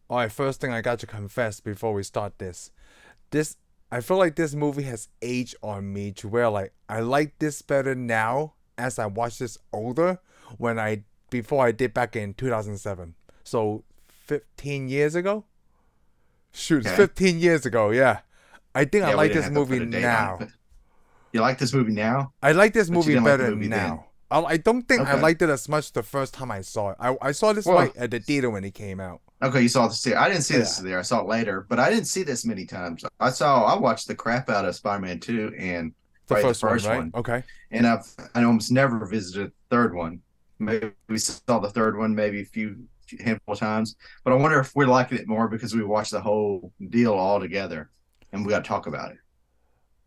All right, first thing I got to confess before we start this, I feel like this movie has aged on me to where like I like this better now as I watch this older when I before I did back in 2007. So 15 years ago? Shoot, it's Okay. 15 years ago, yeah. I think I Yeah, we like didn't this have to movie put a date on it, now. but you like this movie now, I like this but you movie didn't like the better movie then. now. I don't think I Okay. liked it as much the first time I saw it. I saw this right Well, at the theater when it came out. okay, you saw this. I didn't see this Yeah, there. I saw it later, but I didn't see this many times. I watched the crap out of Spider-Man 2 and the probably the first one, first right? one. Okay. And I almost never visited the third one. Maybe we saw the third one maybe a few handful of times. But I wonder if we're liking it more because we watched the whole deal all together and we got to talk about it.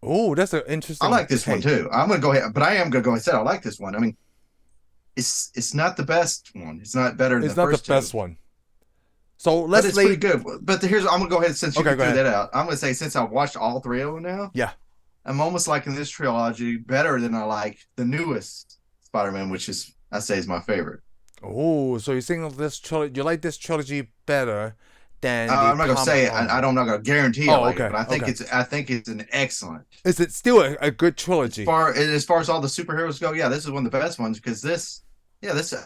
Oh, that's an I interesting like this one take. too. I'm gonna go ahead, but I am gonna go ahead and say I like this one. I mean, it's not the best one. It's not better than It's the not the first two, best one. So but let's it's pretty lay. good. But here's I'm gonna go ahead since you Okay, go threw ahead. that out. I'm gonna say since I've watched all three of them now, Yeah. I'm almost liking this trilogy better than I like the newest Spider-Man, which is I say is my favorite. Oh, so you're saying this trilogy? You like this trilogy better than the I'm not gonna Tom say Holland? I'm not gonna guarantee I Oh, like it, okay, but okay. I think it's an excellent Is it still a good trilogy? as far as all the superheroes go. Yeah, this is one of the best ones because this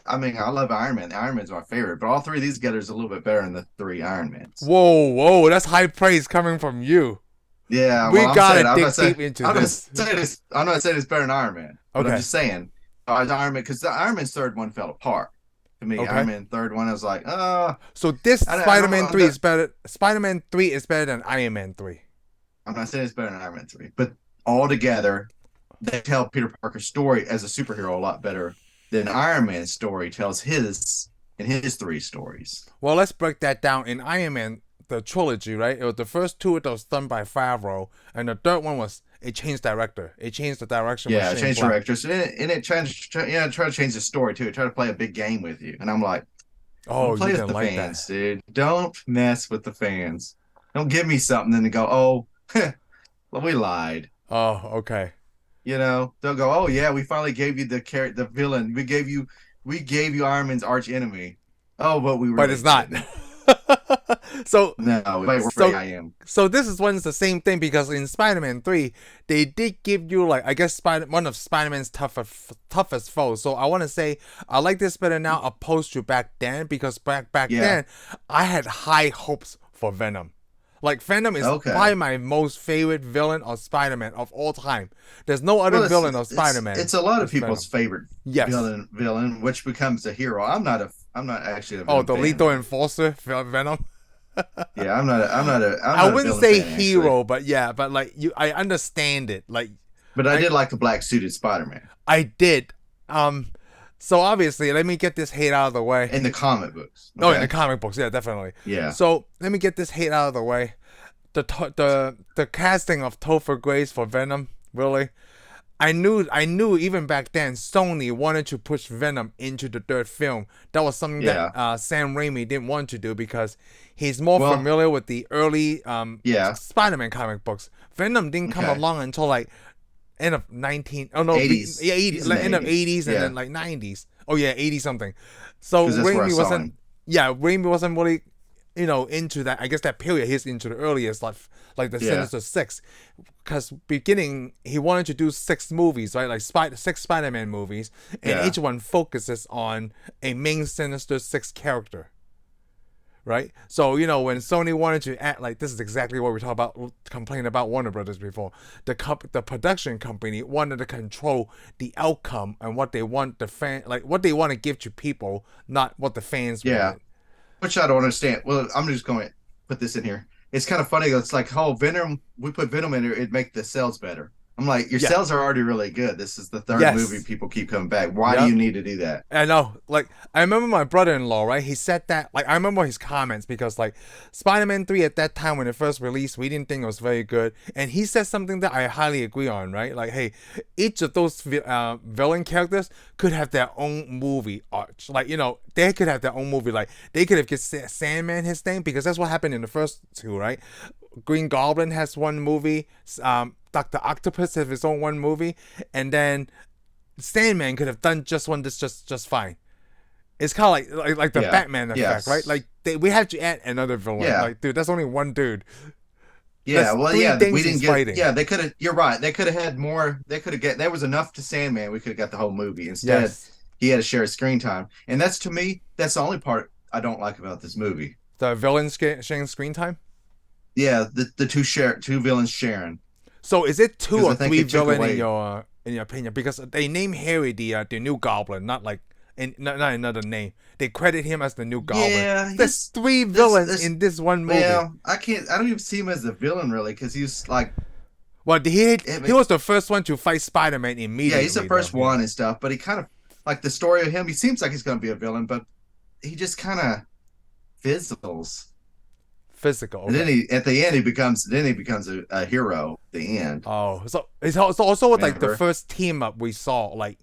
I mean I love Iron Man. Iron Man's my favorite, but all three of these together is a little bit better than the three Iron Mans. Whoa, whoa, that's high praise coming from you. Yeah, well We I'm gotta saying dig deep into this. I'm not saying it's better than Iron Man, but I'm Okay, just saying Iron Man because the Iron Man's third one fell apart to me. Iron okay. Man third one I was like So this I don't Spider-Man know 3 is better. Spider-Man 3 is better than Iron Man 3. I'm not saying it's better than Iron Man 3, but all together, they tell Peter Parker's story as a superhero a lot better than Iron Man's story tells his in his three stories. Well, let's break that down. In Iron Man, the trilogy, right? It was the first two that was done by Favreau, and the third one was it changed director. It changed the direction with Yeah, Shane change Black. directors, and it try to change the story too. It try to play a big game with you, and I'm like, don't Oh, you play with didn't the like fans, that. dude. Don't mess with the fans. Don't give me something and go, oh, well, we lied. Oh, okay. You know, they'll go, oh yeah, we finally gave you the villain. We gave you Iron Man's arch enemy. Oh, but we But really it's not. didn't. so No, wait, we're afraid so I am. so this is one's the same thing because in Spider-Man 3, they did give you like I guess one of Spider-Man's toughest foes. So I want to say I like this better now opposed to back then because back Yeah. then I had high hopes for Venom. Like Venom is Okay. probably my most favorite villain of Spider-Man of all time. There's no other Well, villain of Spider-Man it's a lot of as people's Venom. favorite Yes. villain, which becomes a hero. I'm not actually a Oh, Venom the fan lethal though. enforcer Venom. Yeah, I'm I not a wouldn't villain say fan actually. hero, but yeah, but like I understand it. Like But I I did like the black suited Spider-Man I did. Um, so obviously, let me get this hate out of the way. in the comic books. Oh, in the Okay. comic books, yeah, definitely. Yeah. So let me get this hate out of the way. The casting of Topher Grace for Venom, really. I knew even back then Sony wanted to push Venom into the third film. That was something that Yeah. Sam Raimi didn't want to do because he's more Well, familiar with the early yeah. Spider-Man comic books. Venom didn't come Okay. along until like end of 19 oh no 80s. yeah 80 He's in like the end of 80s. 80s and Yeah. then like 90s. Oh yeah, 80 something. So Because that's where I Raimi saw wasn't him. yeah Raimi wasn't really into that. I guess that period he's into the earliest like the Yeah. Sinister Six, because beginning he wanted to do six movies, right? Like six Spider-Man movies, and Yeah. each one focuses on a main Sinister Six character, right? So when Sony wanted to act like this is exactly what we talked about, complaining about Warner Brothers before. The production company wanted to control the outcome and what they want what they want to give to people, not what the fans Yeah. wanted. Which I don't understand. Well, I'm just going to put this in here. It's kind of funny. It's like, oh, Venom, we put Venom in here, it'd make the sales better. I'm like, your Yeah. sales are already really good. This is the third movie. Yes. People keep coming back. Why do Yep. you need to do that? I know. Like, I remember my brother-in-law, right? He said that. Like, I remember his comments because, like, Spider-Man 3 at that time when it first released, we didn't think it was very good. And he said something that I highly agree on, right? Like, hey, each of those villain characters could have their own movie arch. Like, they could have their own movie. Like, they could have given Sandman his thing because that's what happened in the first two, right? Green Goblin has one movie. Doctor Octopus has his own one movie, and then Sandman could have done just one. This just fine. It's kind of like the Yeah. Batman effect, right? Yes. Like we have to add another villain. Yeah. Like, dude, that's only one dude. Yeah, That's well, three yeah, things we didn't he's get. fighting. Yeah, they could have. You're right. They could have had more. They could have get. There was enough to Sandman. We could have got the whole movie. Instead, Yes. he had to share screen time, and that's to me. That's the only part I don't like about this movie. The villain sharing screen time. Yeah, the two villains sharing. So is it two 'Cause I or think three they took villain away- in your opinion? Because they name Harry the new Goblin, not like not another name. They credit him as the new Goblin. Yeah, There's three villains in this one movie. Well, I can't. I don't even see him as the villain really, because he's like. Well, he was the first one to fight Spider-Man immediately. Yeah, he's the first one and stuff, but he kind of like the story of him. He seems like he's going to be a villain, but he just kind of fizzles. Physical. Okay. And then at the end he becomes a hero at the end. Oh, so it's also like the Remember? first team up we saw like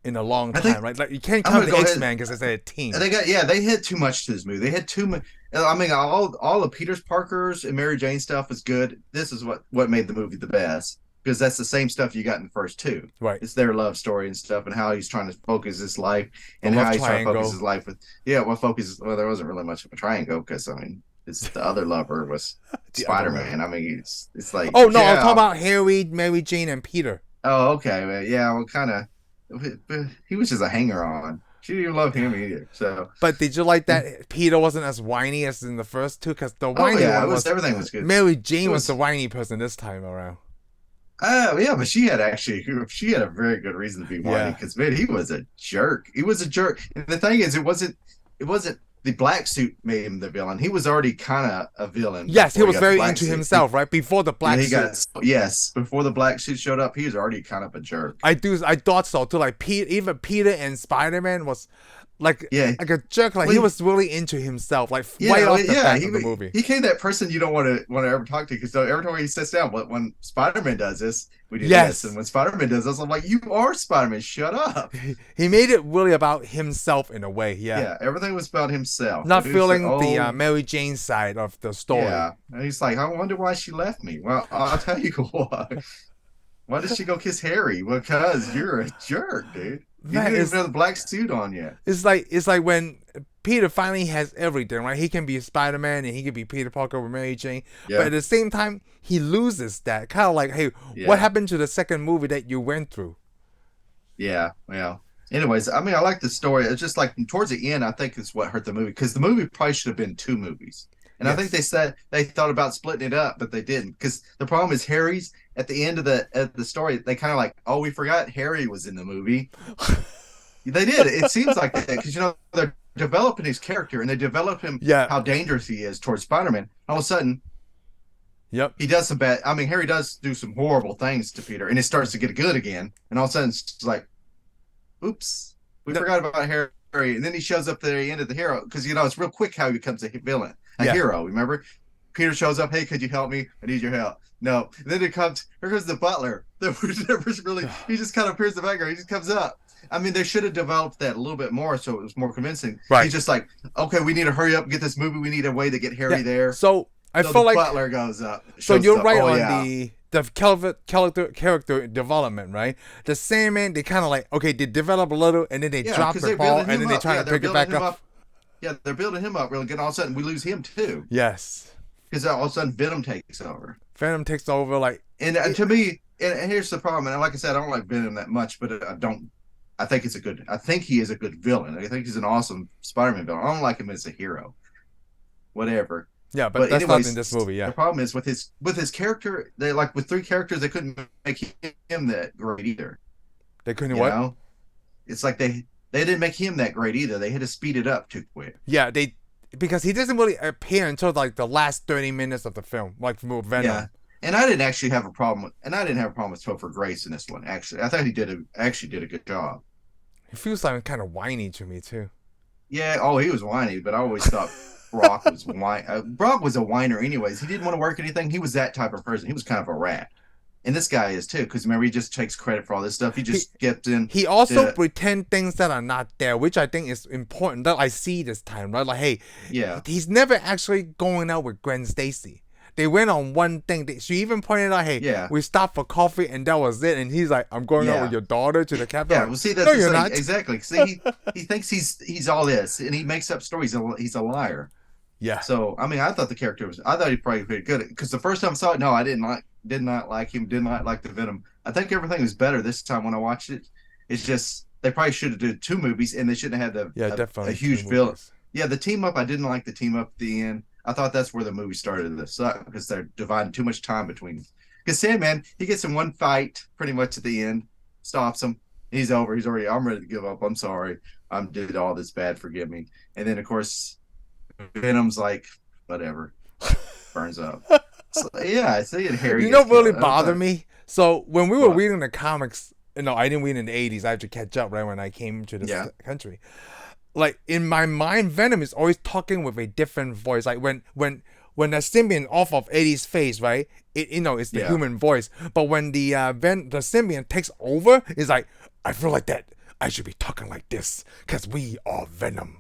in a long I time, think- right? Like you can't I'm count gonna the go ahead- X-Men because it's a team. They had too much to this movie. They had too much. I mean, all of Peter's Parker's and Mary Jane stuff is good. This is what made the movie the best, because that's the same stuff you got in the first two. Right. It's their love story and stuff, and how he's trying to focus his life, and love how he's trying to triangle. focus his life with. Well, there wasn't really much of a triangle, because I mean, it's the other lover was The other Spider-Man. I mean, it's like. Oh no, yeah. I'm talking about Harry, Mary Jane, and Peter. Oh, okay. Well, yeah, well, kind of. He was just a hanger-on. She didn't even love him either. So. But did you like that Peter wasn't as whiny as in the first two? Because the whiny one was everything was good. Mary Jane was the whiny person this time around. Oh yeah, but she had a very good reason to be whiny, Yeah. because man, he was a jerk. He was a jerk. And the thing is, it wasn't the black suit made him the villain. He was already kind of a villain. Yes, he before was got the very black into suit. himself, right? Before the black He suit. before the black suit showed up, he was already kind of a jerk. I thought so too. Like even Peter and Spider-Man was like Yeah. like a jerk. Like Well, he was really into himself. Like Yeah, right off the bat he of the movie. He became that person you don't want to ever talk to, because every time he sits down, when Spider-Man does this, we do Yes. this, and when Spider-Man does this, I'm like, you are Spider-Man, shut up. He made it really about himself in a way. Yeah. Yeah, everything was about himself. Not He was feeling like, the oh, Mary Jane side of the story. Yeah, and he's like, I wonder why she left me. Well, I'll tell you why. Why did she go kiss Harry? Because you're a jerk, dude. You That didn't is- even have the black suit on yet. It's like when Peter finally has everything, right? He can be Spider-Man and he can be Peter Parker with Mary Jane. Yeah. But at the same time, he loses that. Kind of like, hey, Yeah. what happened to the second movie that you went through? Yeah, well. Anyways, I mean, I like the story. It's just like towards the end, I think it's what hurt the movie, because the movie probably should have been two movies. And I think Yes. they thought about splitting it up, but they didn't. Because the problem is Harry's at the end of the story, they kind of like, oh, we forgot Harry was in the movie. They did. It seems like that, because they're developing his character, and they develop him how dangerous he is towards Spider-Man. All of a sudden, Yep. he does some bad. I mean, Harry does do some horrible things to Peter, and it starts to get good again. And all of a sudden, it's just like, oops, we forgot about Harry. And then he shows up at the end of the hero, because it's real quick how he becomes a villain, a hero. Remember, Peter shows up, hey, could you help me? I need your help. No. And then here comes the butler. He just kind of appears in the background. He just comes up. I mean, they should have developed that a little bit more, so it was more convincing. Right. He's just like, okay, we need to hurry up and get this movie. We need a way to get Harry there. So I So feel the like butler goes up. so shows you're up. right Oh, on yeah. the character development, right? The Sandman, they kind of like, okay, they develop a little and then they drop 'cause the they're ball building and then him they up. try Yeah, to they're pick it back building him up. Yeah, they're building him up really good. All of a sudden, we lose him too, Yes. because all of a sudden Venom takes over. Venom takes over, like, And to me, and here's the problem. And like I said, I don't like Venom that much, but I don't. I think he is a good villain. I think he's an awesome Spider-Man villain. I don't like him as a hero. Whatever. yeah, but that's anyways, not in this movie, yeah. The problem is with his character. They like with three characters, they couldn't make him that great either. They couldn't You what? know? It's like they didn't make him that great either. They had to speed it up too quick. Yeah, because he doesn't really appear until like the last 30 minutes of the film, like with Venom. Yeah. And I didn't actually have a problem with Topher Grace in this one. Actually, I thought he did a good job. He feels like kind of whiny to me too. Yeah. Oh, he was whiny, but I always thought Brock was Brock was a whiner, anyways. He didn't want to work anything. He was that type of person. He was kind of a rat, and this guy is too. Because remember, he just takes credit for all this stuff. He just gets in. He also pretend things that are not there, which I think is important that I see this time, right? Like, hey, Yeah. he's never actually going out with Gwen Stacy. they went on one thing. She even pointed out, hey, Yeah. we stopped for coffee and that was it. And he's like, I'm going out with your daughter to the capital. Yeah, well, see, that's no, you're not. Exactly. See, he thinks he's all this, and he makes up stories. He's a liar. Yeah. So I mean, I thought he probably pretty good because the first time I saw it, no, I did not like him. Did not like the Venom. I think everything was better this time when I watched it. It's just they probably should have did 2 movies, and they shouldn't have had definitely a huge villain. Yeah, the team up. I didn't like the team up at the end. I thought that's where the movie started to suck because they're dividing too much time between them. Because Sandman, he gets in one fight pretty much at the end, stops him. He's over. He's already. I'm ready to give up. I'm sorry. I did all this bad. Forgive me. And then of course, Venom's like, whatever, burns up. So, yeah, I see it. Harry. You know what really bothered me? So when we were reading the comics, no, I didn't read in the 80s. I had to catch up right when I came to this country. Like in my mind, Venom is always talking with a different voice. Like when the symbiont off of Eddie's face, right? It's the human voice. But when the symbiont takes over, it's like, I feel like that. I should be talking like this because we are Venom,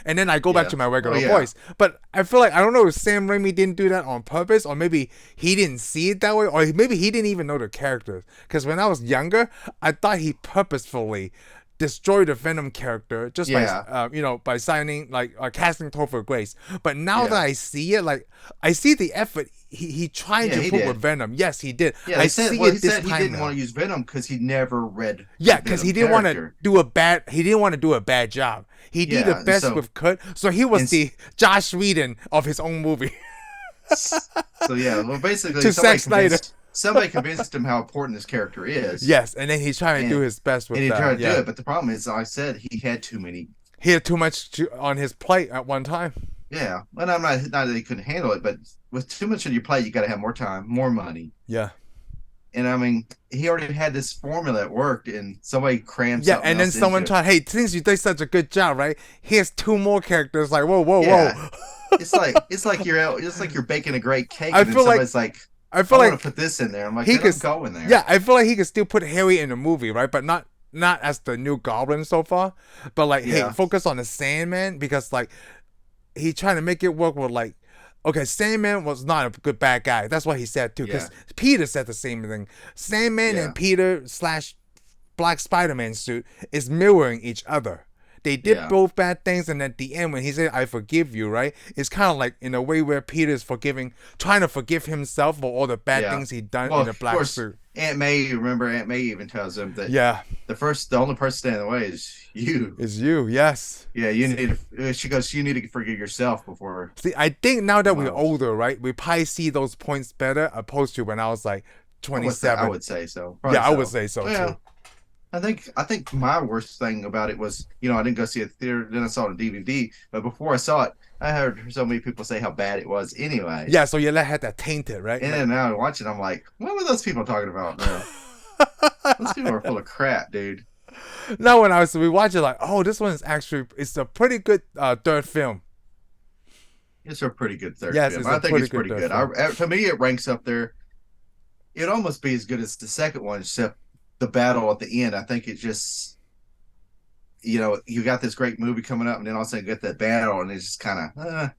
And then I go back to my regular voice. But I feel like, I don't know if Sam Raimi didn't do that on purpose, or maybe he didn't see it that way, or maybe he didn't even know the characters. Because when I was younger, I thought he purposefully destroyed the Venom character just by signing casting Topher Grace. But now that I see it, I see the effort he tried to put with Venom. Yes, he did. Yeah, he said he didn't want to use Venom because he never read. Yeah, because he didn't want to do a bad. He didn't want to do a bad job. He did the best with Kurt. So he was the Josh Whedon of his own movie. So yeah, well, basically, to Zack Snyder. Somebody convinced him how important this character is. Yes, and then he's trying to do his best with that. And he tried to do it, but the problem is, like I said, he had too many. He had too much on his plate at one time. Yeah, and I'm not that he couldn't handle it, but with too much on your plate, you got to have more time, more money. Yeah. And I mean, he already had this formula that worked, and somebody crammed. Yeah, and then someone tried. Hey, since you did such a good job, right? Here's 2 more characters. Like, whoa. It's like you're baking a great cake. I and feel somebody's like. I feel like put this in there. I'm like, he could go in there. Yeah, I feel like he could still put Harry in the movie, right? But not as the new Goblin so far. But hey, focus on the Sandman because he trying to make it work with okay, Sandman was not a good bad guy. That's what he said too. Because Peter said the same thing. Sandman and Peter / Black Spider-Man suit is mirroring each other. They did both bad things, and at the end, when he said, I forgive you, right? It's kind of like in a way where Peter's trying to forgive himself for all the bad things he'd done in the black suit. Aunt May even tells him that the only person standing in the way is you. Is you, yes. Yeah, she goes, you need to forgive yourself before. See, I think now that we're older, right, we probably see those points better opposed to when I was 27. I would say so. Probably I would say so too. I think my worst thing about it was, I didn't go see it theater, then I saw it on DVD, but before I saw it, I heard so many people say how bad it was anyway. Yeah, so you had that tainted, right? And then now I watch it, I'm like, what were those people talking about, man? Those people are full of crap, dude. Now when we watch it, this one is it's a pretty good third film. It's a pretty good third film. I think it's pretty good. To me, it ranks up there. It'd almost be as good as the second one, except the battle at the end. I think it just, you got this great movie coming up, and then all of a sudden you get that battle, and it's just kind of.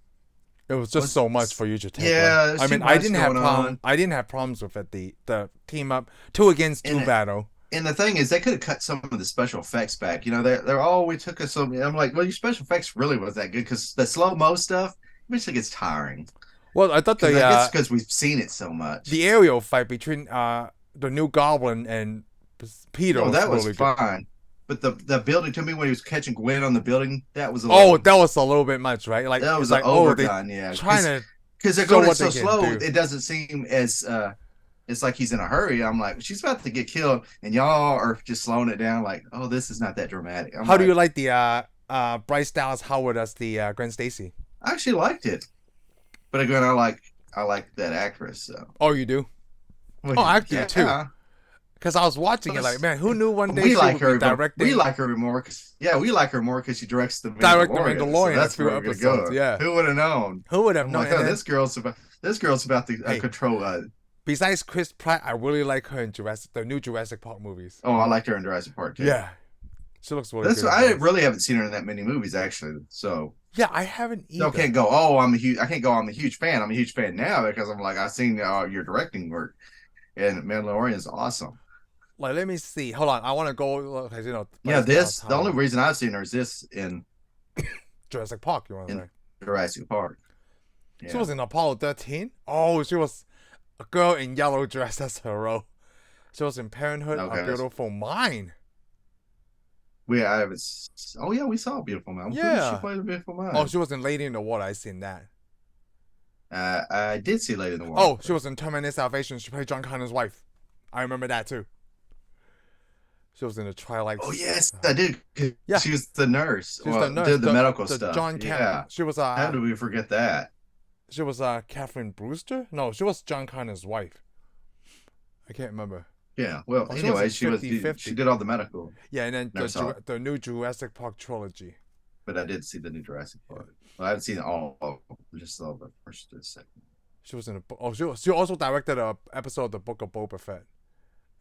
It was just so much for you to take. Yeah, I mean, I didn't have problems with it. The team up 2 against 2 battle. And the thing is, they could have cut some of the special effects back. We took us some. I'm like, well, your special effects really was that good because the slow mo stuff eventually gets tiring. Well, I thought I guess because we've seen it so much. The aerial fight between the new Goblin and Peter. That was really fine. But the building, to me, when he was catching Gwen on the building, that was that was a little bit much, right? That was overdone, because they're going so slow, it doesn't seem as it's like he's in a hurry. I'm like, she's about to get killed, and y'all are just slowing it down. Like, oh, this is not that dramatic. How do you like the Bryce Dallas Howard as the Gwen Stacy? I actually liked it, but again, I like that actress. So. Oh, you do? Well, I do too. Because I was watching it, man, who knew one day we like her directing? We like her more because she directs the Mandalorian. So that's where we're gonna go. Yeah, who would have known? Who would have known? Like, this girl's about to control. Besides Chris Pratt, I really like her in the new Jurassic Park movies. Oh, I liked her in Jurassic Park too. Yeah, She looks really That's good. I really haven't seen her in that many movies actually. So Yeah, I haven't either. I can't go. Oh, I can't go. I'm a huge fan. I'm a huge fan now because I'm like I've seen your directing work, and Mandalorian is awesome. Like, let me see. Hold on. I want to go. Cause, Yeah, Bryce Dallas the only Howard. reason I've seen her is this Jurassic Park. You want to in say? Jurassic Park. She Yeah. was in Apollo 13. Oh, she was a girl in yellow dress as her role. She was in Parenthood, A Okay. Beautiful Mind. I haven't. Oh yeah, we saw a Beautiful Mind. Who did she Yeah. play the Beautiful Mind? Oh, she was in Lady in the Water. I seen that. I did see Lady in the Water. Oh, she was in Terminator Salvation. She played John Connor's wife. I remember that too. She was in the Twilight. Oh yes, I did. Yeah. She was the nurse. She was the nurse. Did the medical the stuff. John Yeah. She was How did we forget that? She was Catherine Brewster. No, she was John Connor's wife. I can't remember. Yeah. Well, Oh, anyway, she was 50-50. she did all the medical. Yeah, and then Nurse the new Jurassic Park trilogy. But I did see the new Jurassic Park. Well, I haven't seen all of them. Just saw the first and second. She was in a book. Oh, she also directed an episode of the Book of Boba Fett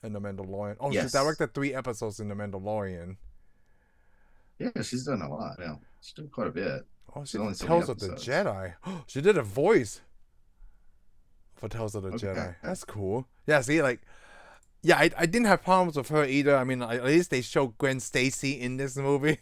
and The Mandalorian. Oh, Yes. she directed 3 episodes in The Mandalorian. Yeah, she's done a lot. Yeah, she's done quite a bit. Oh, she only did so Tales many of the episodes. Jedi. She did a voice for Tales of the Okay. Jedi. That's cool. Yeah, see, like, yeah, I didn't have problems with her either. I mean, at least they showed Gwen Stacy in this movie,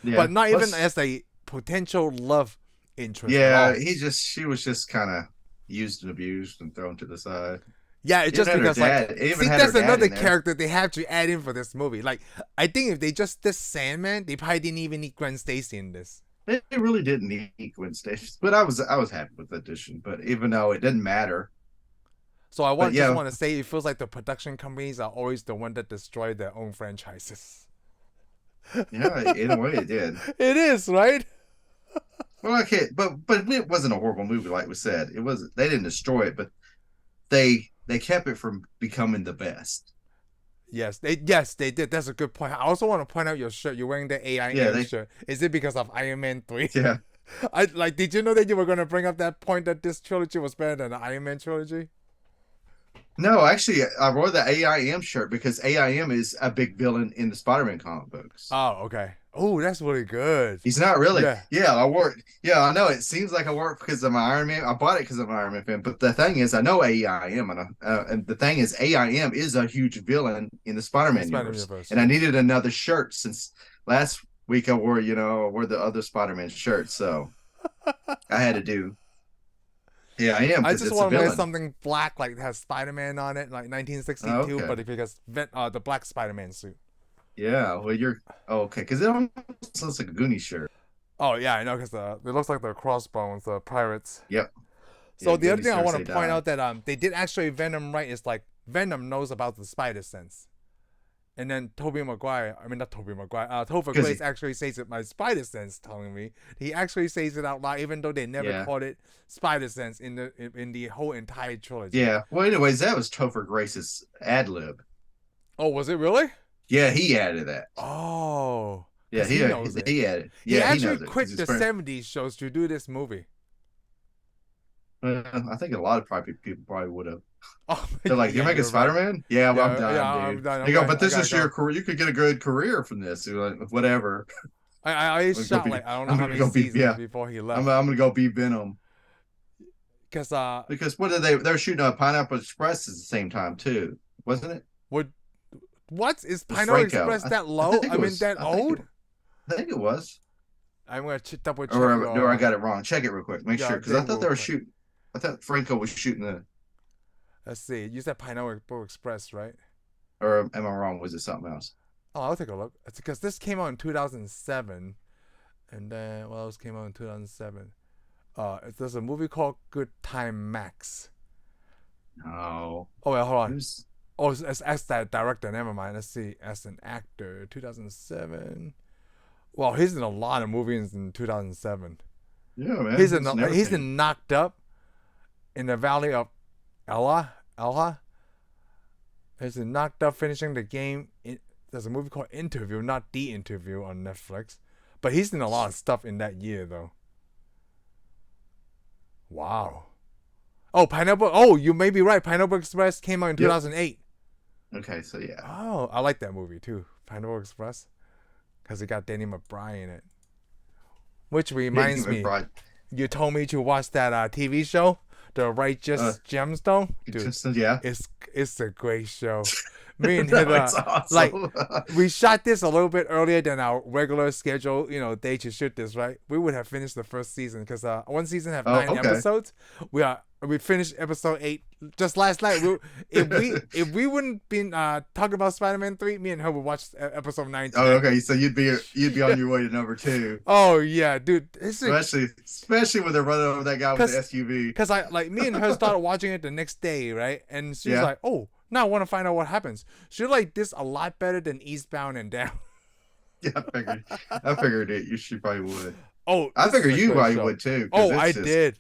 Yeah, but not plus- even as a potential love interest. Yeah, at all. she was just kind of used and abused and thrown to the side. Yeah, it's just Even because her dad- like, even see, had that's her dad another in there. character they have to add in for this movie. Like, I think if they just did Sandman, they probably didn't even need Gwen Stacy in this. They really didn't need Gwen Stacy, but I was happy with the addition. But even though it didn't matter, So I But yeah. just want to say, it feels like the production companies are always the one that destroy their own franchises. yeah, in a way it did. It is, right? Well, okay, but it wasn't a horrible movie, like we said. It was they didn't destroy it, but they kept it from becoming the best. Yes, they did. That's a good point. I also want to point out your shirt. You're wearing the AIM shirt. Is it because of Iron Man 3? Yeah. Did you know that you were going to bring up that point that this trilogy was better than the Iron Man trilogy? No, actually, I wore the AIM shirt because AIM is a big villain in the Spider-Man comic books. Oh, okay. Oh, that's really good. He's not really. Yeah. I wore it. Yeah, I know. It seems like I wore it because I'm an Iron Man. I bought it because I'm an Iron Man fan. But the thing is, I know AIM, and the thing is, AIM is a huge villain in the Spider-Man universe. And I needed another shirt since last week I wore the other Spider-Man shirt. So I had to do. Yeah, I am. I just want to wear something black, like it has Spider-Man on it, like 1962, okay. but because the black Spider-Man suit. Yeah, well, okay, because it almost looks like a Goonie shirt. Oh yeah, I know, because it looks like the Crossbones, the pirates. Yep. So Yeah, the other thing I want to Cersei point died. out that they did actually Venom right is like Venom knows about the spider sense, and then Topher Grace actually says it. My spider sense telling me he actually says it out loud, even though they never called it spider sense in the whole entire trilogy. Yeah. Well, anyways, that was Topher Grace's ad lib. Oh, was it really? Yeah, he added that. Oh. Yeah, he knows it. He added. He Yeah, actually knows it, 'cause quit his the friend- 70s shows to do this movie. I think a lot of people probably would have. Oh, They're like, "You're making Spider-Man?" Yeah, well, I'm done, I'm dude. done. They go, Okay, but this I is gotta your career. You could get a good career from this. You're like, whatever. I I'm shot gonna like I don't know I'm how gonna many go be- seasons yeah. before he left. I'm gonna go be Venom Because because what did they were shooting on Pineapple Express at the same time too, wasn't it? what is was Pineapple Franco. Express that I low? think it I mean was- that I think old? I think it was. I'm gonna double check. Or I got it wrong. Check it real quick. Make Yeah, sure, because I thought they were quick. shooting. I thought Franco was shooting Let's see. You said Pineapple Express, right? or am I wrong? Was it something else? Oh, I'll take a look. It's because this came out in 2007, and then what else came out in 2007? There's a movie called Good Time Max. No. Oh wait, hold It on. was- Oh, as that director. Never mind. Let's see. As an actor, 2007. Well, he's in a lot of movies in 2007. yeah, man. He's it's never he's changed. in Knocked Up, in the Valley of Ella. He's in Knocked Up, finishing the game. There's a movie called Interview, not The Interview, on Netflix. But he's in a lot of stuff in that year, though. Wow. Oh, Pineapple. Oh, you may be right. Pineapple Express came out in 2008. Okay, so yeah. Oh, I like that movie too. Pineapple Express. because it got Danny McBride in it. Which Danny reminds me, McBride. you told me to watch that TV show, The Righteous Gemstone. Dude, Yeah. it's a great show. Me and No, Heather, it's awesome. like, we shot this a little bit earlier than our regular schedule, day to shoot this, right? We would have finished the first season because one season have 9 episodes. We finished episode 8 just last night. If we wouldn't been talking about Spider-Man 3, me and her would watch episode 9. Oh, okay. So you'd be on your way to number 2. Oh yeah, dude. Especially when they're running over that guy with the SUV. Because me and her started watching it the next day, right? And she was like, "Oh, now I want to find out what happens." She liked this a lot better than Eastbound and Down. Yeah, I figured it. You should probably would. Oh, I figured you probably would too. Oh, I did.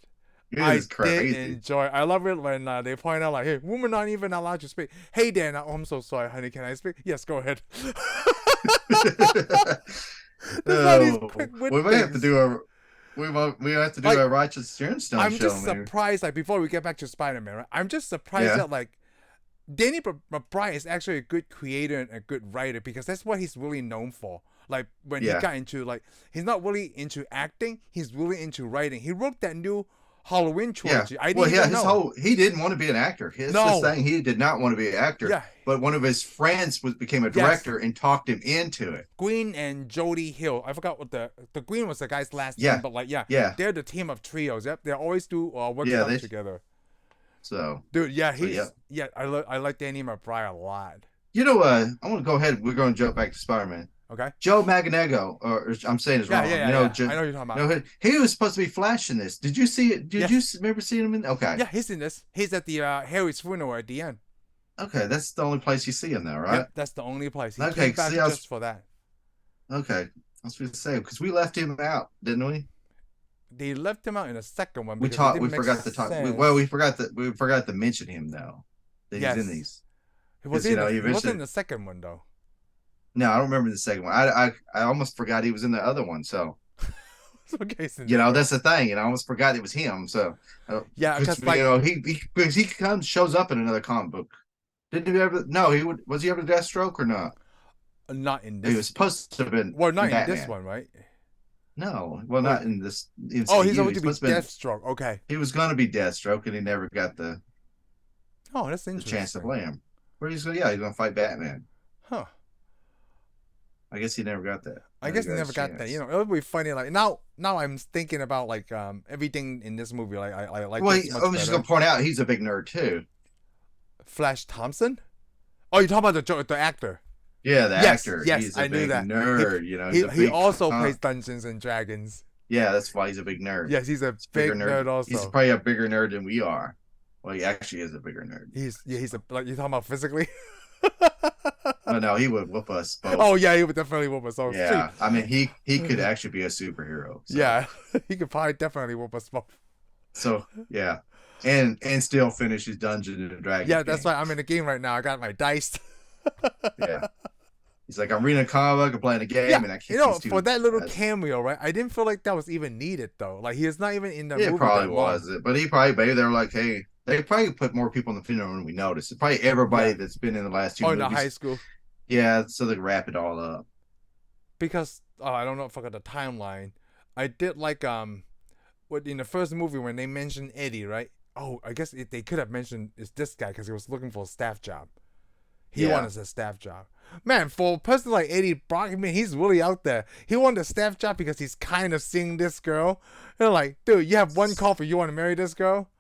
I did enjoy. I love it when they point out like, "Hey, women aren't even allowed to speak." Hey, Dan, I'm so sorry, honey. Can I speak? Yes, go ahead. We might have to do a. We have to do a Righteous Gemstone show. I'm just surprised. Like before we get back to Spider-Man, right? I'm just surprised that like Danny McBride is actually a good creator and a good writer because that's what he's really known for. Like when he got into he's not really into acting. He's really into writing. He wrote that new Halloween trilogy. He didn't want to be an actor. His thing, he did not want to be an actor. Yeah. But one of his friends became a director and talked him into it. Green and Jody Hill. I forgot what the Green was the guy's last name, but they're the team of trios. Yep, they always do work together. So, dude, I like Danny McBride a lot. I want to go ahead. We're going to jump back to Spider-Man. Okay. Joe Manganiello, or I'm saying it's wrong. I know what you're talking about. He was supposed to be Flash in this. Did you see it? Did you remember seeing him in? Okay. Yeah, he's in this. He's at the Harry's funeral at the end. Okay, that's the only place you see him though, right? Yep, that's the only place. He came back just for that. Okay, I was going to say because we left him out, didn't we? They left him out in the second one. We forgot to talk. We forgot to mention him though. That he's in these. He wasn't in the second one though. No, I don't remember the second one. I almost forgot he was in the other one. So, that's the thing. I almost forgot it was him. So, because he shows up in another comic book. Didn't he ever? No, was he ever Deathstroke or not? Not in this. He was supposed to have been. Well, not in this one, right? No, not in this. He's supposed to be Deathstroke. Okay. He was going to be Deathstroke, and he never got the. Oh, that's interesting. The chance to play him. Where he's going to fight Batman. Huh. I guess he never got that. I guess he never got that. It would be funny. Like now I'm thinking about like everything in this movie. Like I like. Well, I'm just gonna point out he's a big nerd too. Flash Thompson. Oh, you're talking about the actor. Yeah, the actor. Yes, he's a I knew big that. Nerd. He also plays Dungeons and Dragons. Yeah, that's why he's a big nerd. Yes, he's a big nerd. Also, he's probably a bigger nerd than we are. Well, he actually is a bigger nerd. He's like you're talking about physically. Oh, no, he would whoop us both. Oh yeah, he would definitely whoop us. Yeah, I mean he could actually be a superhero. So. Yeah, he could probably definitely whoop us both. So yeah, and still finish his Dungeons and Dragons. Yeah, that's why I'm in the game right now. I got my dice. Yeah, he's like I'm reading a comic, I'm playing a game, and I can't. For that little cameo, right? I didn't feel like that was even needed though. Like he is not even in the movie. It probably was, but maybe they're like, hey. They probably put more people in the funeral than we noticed. It's probably everybody that's been in the last 2 movies. in the high school. Yeah, so they wrap it all up. Because I don't know if I got the timeline. I did like what in the first movie when they mentioned Eddie, right? Oh, I guess they could have mentioned it's this guy because he was looking for a staff job. He wanted a staff job. Man, for a person like Eddie Brock, I mean, he's really out there. He wanted a staff job because he's kind of seeing this girl. They're like, dude, you have one call for you want to marry this girl?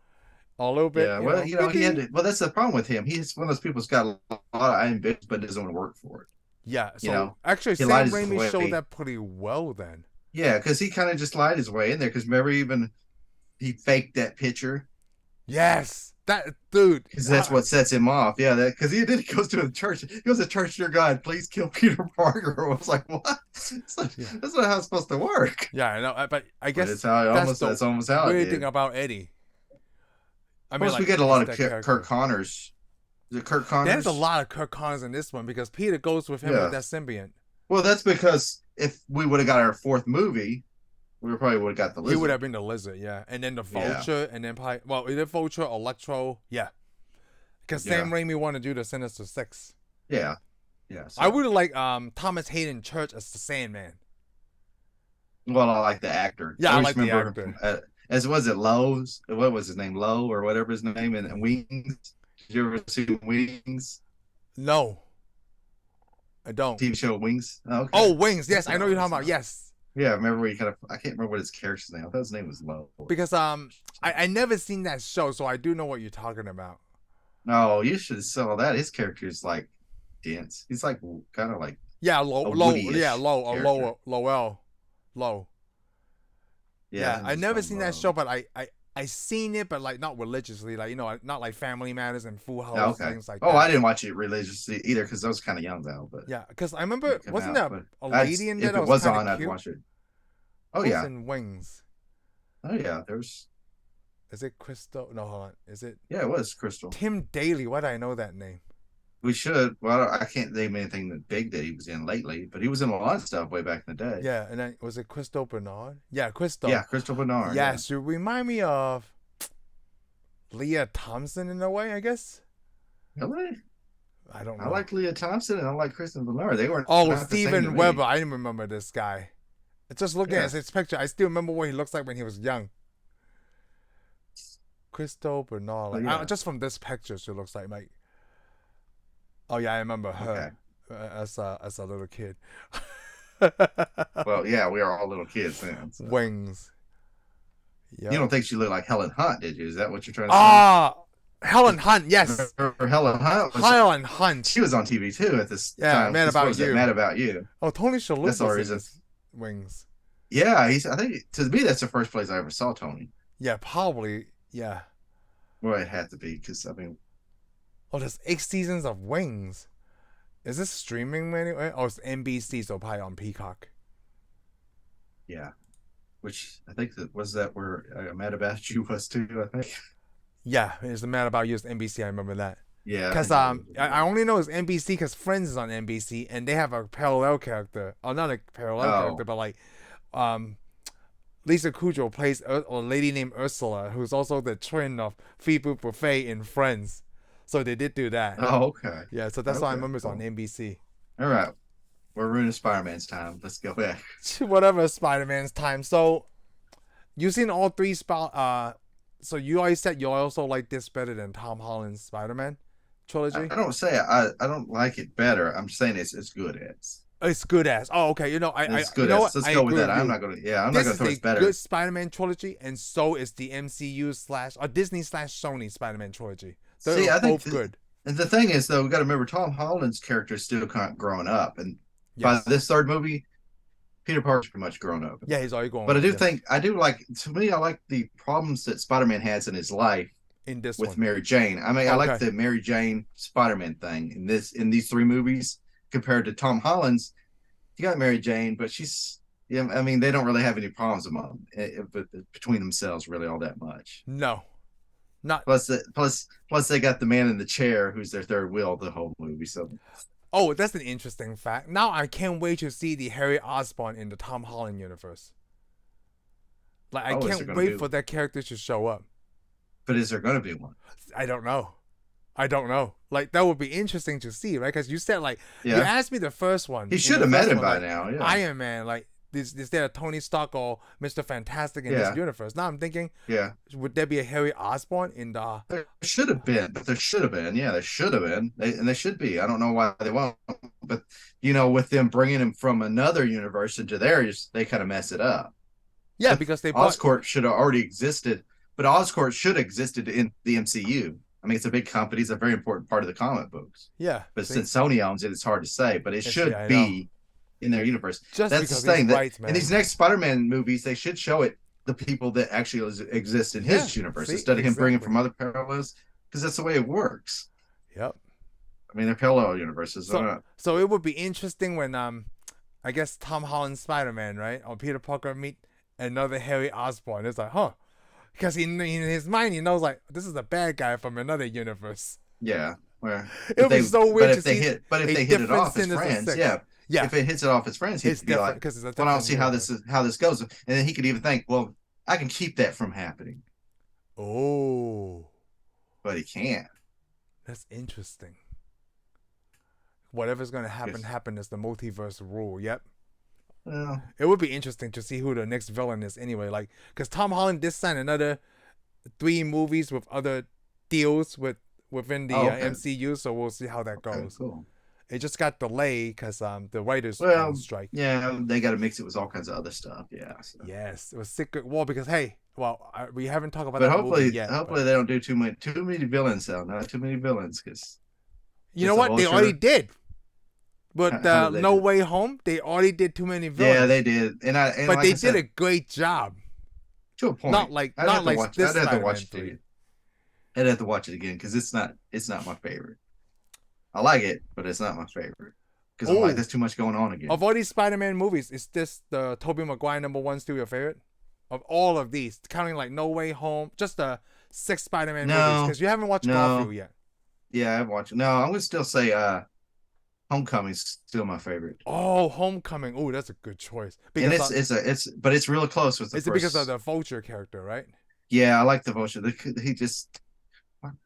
A little bit. Yeah, well, he had to. Well, that's the problem with him. He's one of those people who's got a lot of ambition, but doesn't want to work for it. Yeah. So actually, Sam Raimi showed that pretty well then. Yeah, because he kind of just lied his way in there. Because remember, even he faked that picture. Yes, that dude. Because that's what sets him off. Yeah, because he goes to a church. He goes to church. Dear God, please kill Peter Parker. I was like, what? That's not how it's supposed to work. Yeah, I know. But I guess that's almost how weird thing about Eddie. I mean, we get a lot of Kirk Connors. Is it Kirk Connors? There's a lot of Kirk Connors in this one because Peter goes with him with that symbiont. Well, that's because if we would have got our fourth movie, we probably would have got the Lizard. He would have been the Lizard, yeah. And then the Vulture, and then probably, either Vulture or Electro, yeah. Because Sam Raimi wanted to do the Sinister Six. Yeah. Yeah. I So, would like Thomas Haden Church as the Sandman. well, I like the actor. Yeah, I I always like the remember actor as was it Lowe's? What was his name? Lowe or whatever his name in Wings. Did you ever see Wings? No, I don't. TV show Wings. Oh, okay. Oh, Wings. Yes, That's I what know I what you're always talking about. thought. Yes, Yeah, I remember where he kind of. I can't remember what his character's name. I thought his name was Lowe. because I never seen that show, so I do know what you're talking about. No, you should have saw that. His character is like dense. He's like kind of like Yeah, a yeah, Woody-ish character. Low. Yeah, I Yeah, think I it's never called seen that Lowe. show, but I seen it, but like not religiously, like not like Family Matters and Full Oh, House okay. things like Oh, I that. didn't watch it religiously either because I was kind of young though. But Yeah, because I when remember, it came wasn't out, there but a I'd, lady in there if that it was was kind of on, I'd cute? watch it. Oh Who's yeah, in Wings? oh yeah. There's Is it Crystal? No, hold on. Is it yeah, it was Crystal. Tim Daly? Why do I know that name? We should. Well, I can't name anything that big that he was in lately, but he was in a lot of stuff way back in the day. Yeah, and then was it Crystal Bernard? Yeah, Yeah, Crystal. Crystal Bernard. Yeah, Yeah, she remind me of Leah Thompson in a way, I guess. really. I don't I know. like Leah Thompson and I like Kristen Bernard. They were Oh, not the same to Steven me. Weber. I didn't remember this guy. Just looking Yeah. at his picture, I still remember what he looks like when he was young. Crystal Bernard. But Like, yeah. just from this picture, she looks like. Oh yeah, I remember Okay. her as a little kid. Well, yeah, we are all little kids then. So. Wings. You Yeah. don't think she looked like Helen Hunt, did you? Is that what you're trying to Ah, Helen Hunt. say? Yes, Helen Hunt was Helen Hunt. she was on TV too at this Yeah, time. Mad What About was that? You. Mad About You. Oh, Tony Shalhoub That's the was in reason. this Wings. Yeah, he's. I think to me that's the first place I ever saw Tony. Yeah, probably. Yeah. Well, it had to be because I mean, Oh, there's 8 seasons of Wings. Is this streaming anyway? Oh, it's NBC, so probably on Peacock. yeah. Which I think that was that where Mad About You was too. I think. Yeah, it's the Mad About You. It's NBC. I remember that. Yeah. Because I only know it's NBC because Friends is on NBC and they have a parallel character. Oh, not a parallel character, but like, Lisa Kudrow plays a lady named Ursula, who's also the twin of Phoebe Buffay in Friends. So they did do that. Oh, okay. Yeah, so that's why I Okay, remember it's cool. on NBC. All right. We're ruining Spider-Man's time. Let's go back. Whatever, Spider-Man's time. So you've seen all three so you always said you also like this better than Tom Holland's Spider-Man trilogy? I don't say I don't like it better. I'm saying it's good as. It's good as. Oh, okay. It's You good know as. what? Let's I go with agree that. with I'm you. not gonna. Yeah, I'm This not is gonna say a it's better. good Spider-Man trilogy, and so is the MCU / or Disney / Sony Spider-Man trilogy. They're See, I think both good. and the thing is, though, we got to remember Tom Holland's character is still kind of growing up, and by Yes. this third movie, Peter Parker's pretty much grown up. Yeah, he's already going. But I do yes. think I do like. To me, I like the problems that Spider-Man has in his life in this with one. Mary Jane. I mean, I like Okay. the Mary Jane Spider-Man thing in these three movies compared to Tom Holland's. You got Mary Jane, but she's. Yeah, I mean, they don't really have any problems among between themselves, really, all that much. No, not. Plus, they got the man in the chair, who's their third wheel the whole movie. So, Oh, that's an interesting fact. Now I can't wait to see the Harry Osborn in the Tom Holland universe. Like I is there can't gonna wait be- for that character to show up. but is there going to be one? I don't know. Like that would be interesting to see, right? Because you said like you Yeah, asked me the first one. he in should the have met first him one, by like, now. Yeah, Iron Man, like is there a Tony Stark or Mr. Fantastic in Yeah. this universe? Now I'm thinking, yeah. would there be a Harry Osborn in the? There should have been, but there should have been. Yeah, there should have been, and they should be. I don't know why they won't, but with them bringing him from another universe into theirs, they kind of mess it up. Yeah, because they bought. Oscorp should have already existed, but Oscorp should have existed in the MCU. I mean, it's a big company; it's a very important part of the comic books. Yeah, But see? since Sony owns it, it's hard to say. But it should yeah, I be in their universe. Just That's because the thing. it's That rights, man. in these next Spider-Man movies, they should show it the people that actually exist in his Yeah, universe see? instead of him bringing Exactly. from other parallels, because that's the way it works. Yep. I mean, they're parallel universes. So it would be interesting when I guess Tom Holland's Spider-Man, right, or Peter Parker meet another Harry Osborn. It's like, huh, because in his mind he knows like this is a bad guy from another universe. Yeah. Where It would be so weird to see. if a they hit it different off as Sinister friends, Six. yeah. Yeah, If it hits it off as friends, he'd it's be different like, because it's a "Well, I don't different see how this goes," and then he could even think, "Well, I can keep that from happening," Oh, but he can't. that's interesting. whatever's gonna happen, Yes. happen is the multiverse rule. Yep. Well, It would be interesting to see who the next villain is anyway. Like, because Tom Holland did sign another 3 movies with other deals within the okay. MCU, so we'll see how that Okay, goes. cool. It just got delayed because the writers on Well, strike. yeah, they got to mix it with all kinds of other stuff. Yeah. So. Yes, it was Secret War because hey, well, we haven't talked about But that movie hopefully, yet. hopefully they don't do too many villains. So not too many villains, because You know what? They already did. But how did they No do? Way Home, they already did too many villains. Yeah, they did, and but like they I said, did a great job. to a point. Not like I'd have to like watch. this I'd have to Spider-Man watch it 3. again. I'd have to watch it again because it's not my favorite. I like it, but it's not my favorite because I'm like, Oh. there's too much going on again. Of all these Spider-Man movies, is this the Tobey Maguire #1 still your favorite? Of all of these, counting like No Way Home, just the 6 Spider-Man movies, because you haven't watched Garfield yet. Yeah, I've watched it. No, I'm gonna still say Homecoming's still my favorite. Oh, Homecoming. Oh, that's a good choice. Because And it's really close with the is first. it because of the Vulture character, right? Yeah, I like the Vulture. He just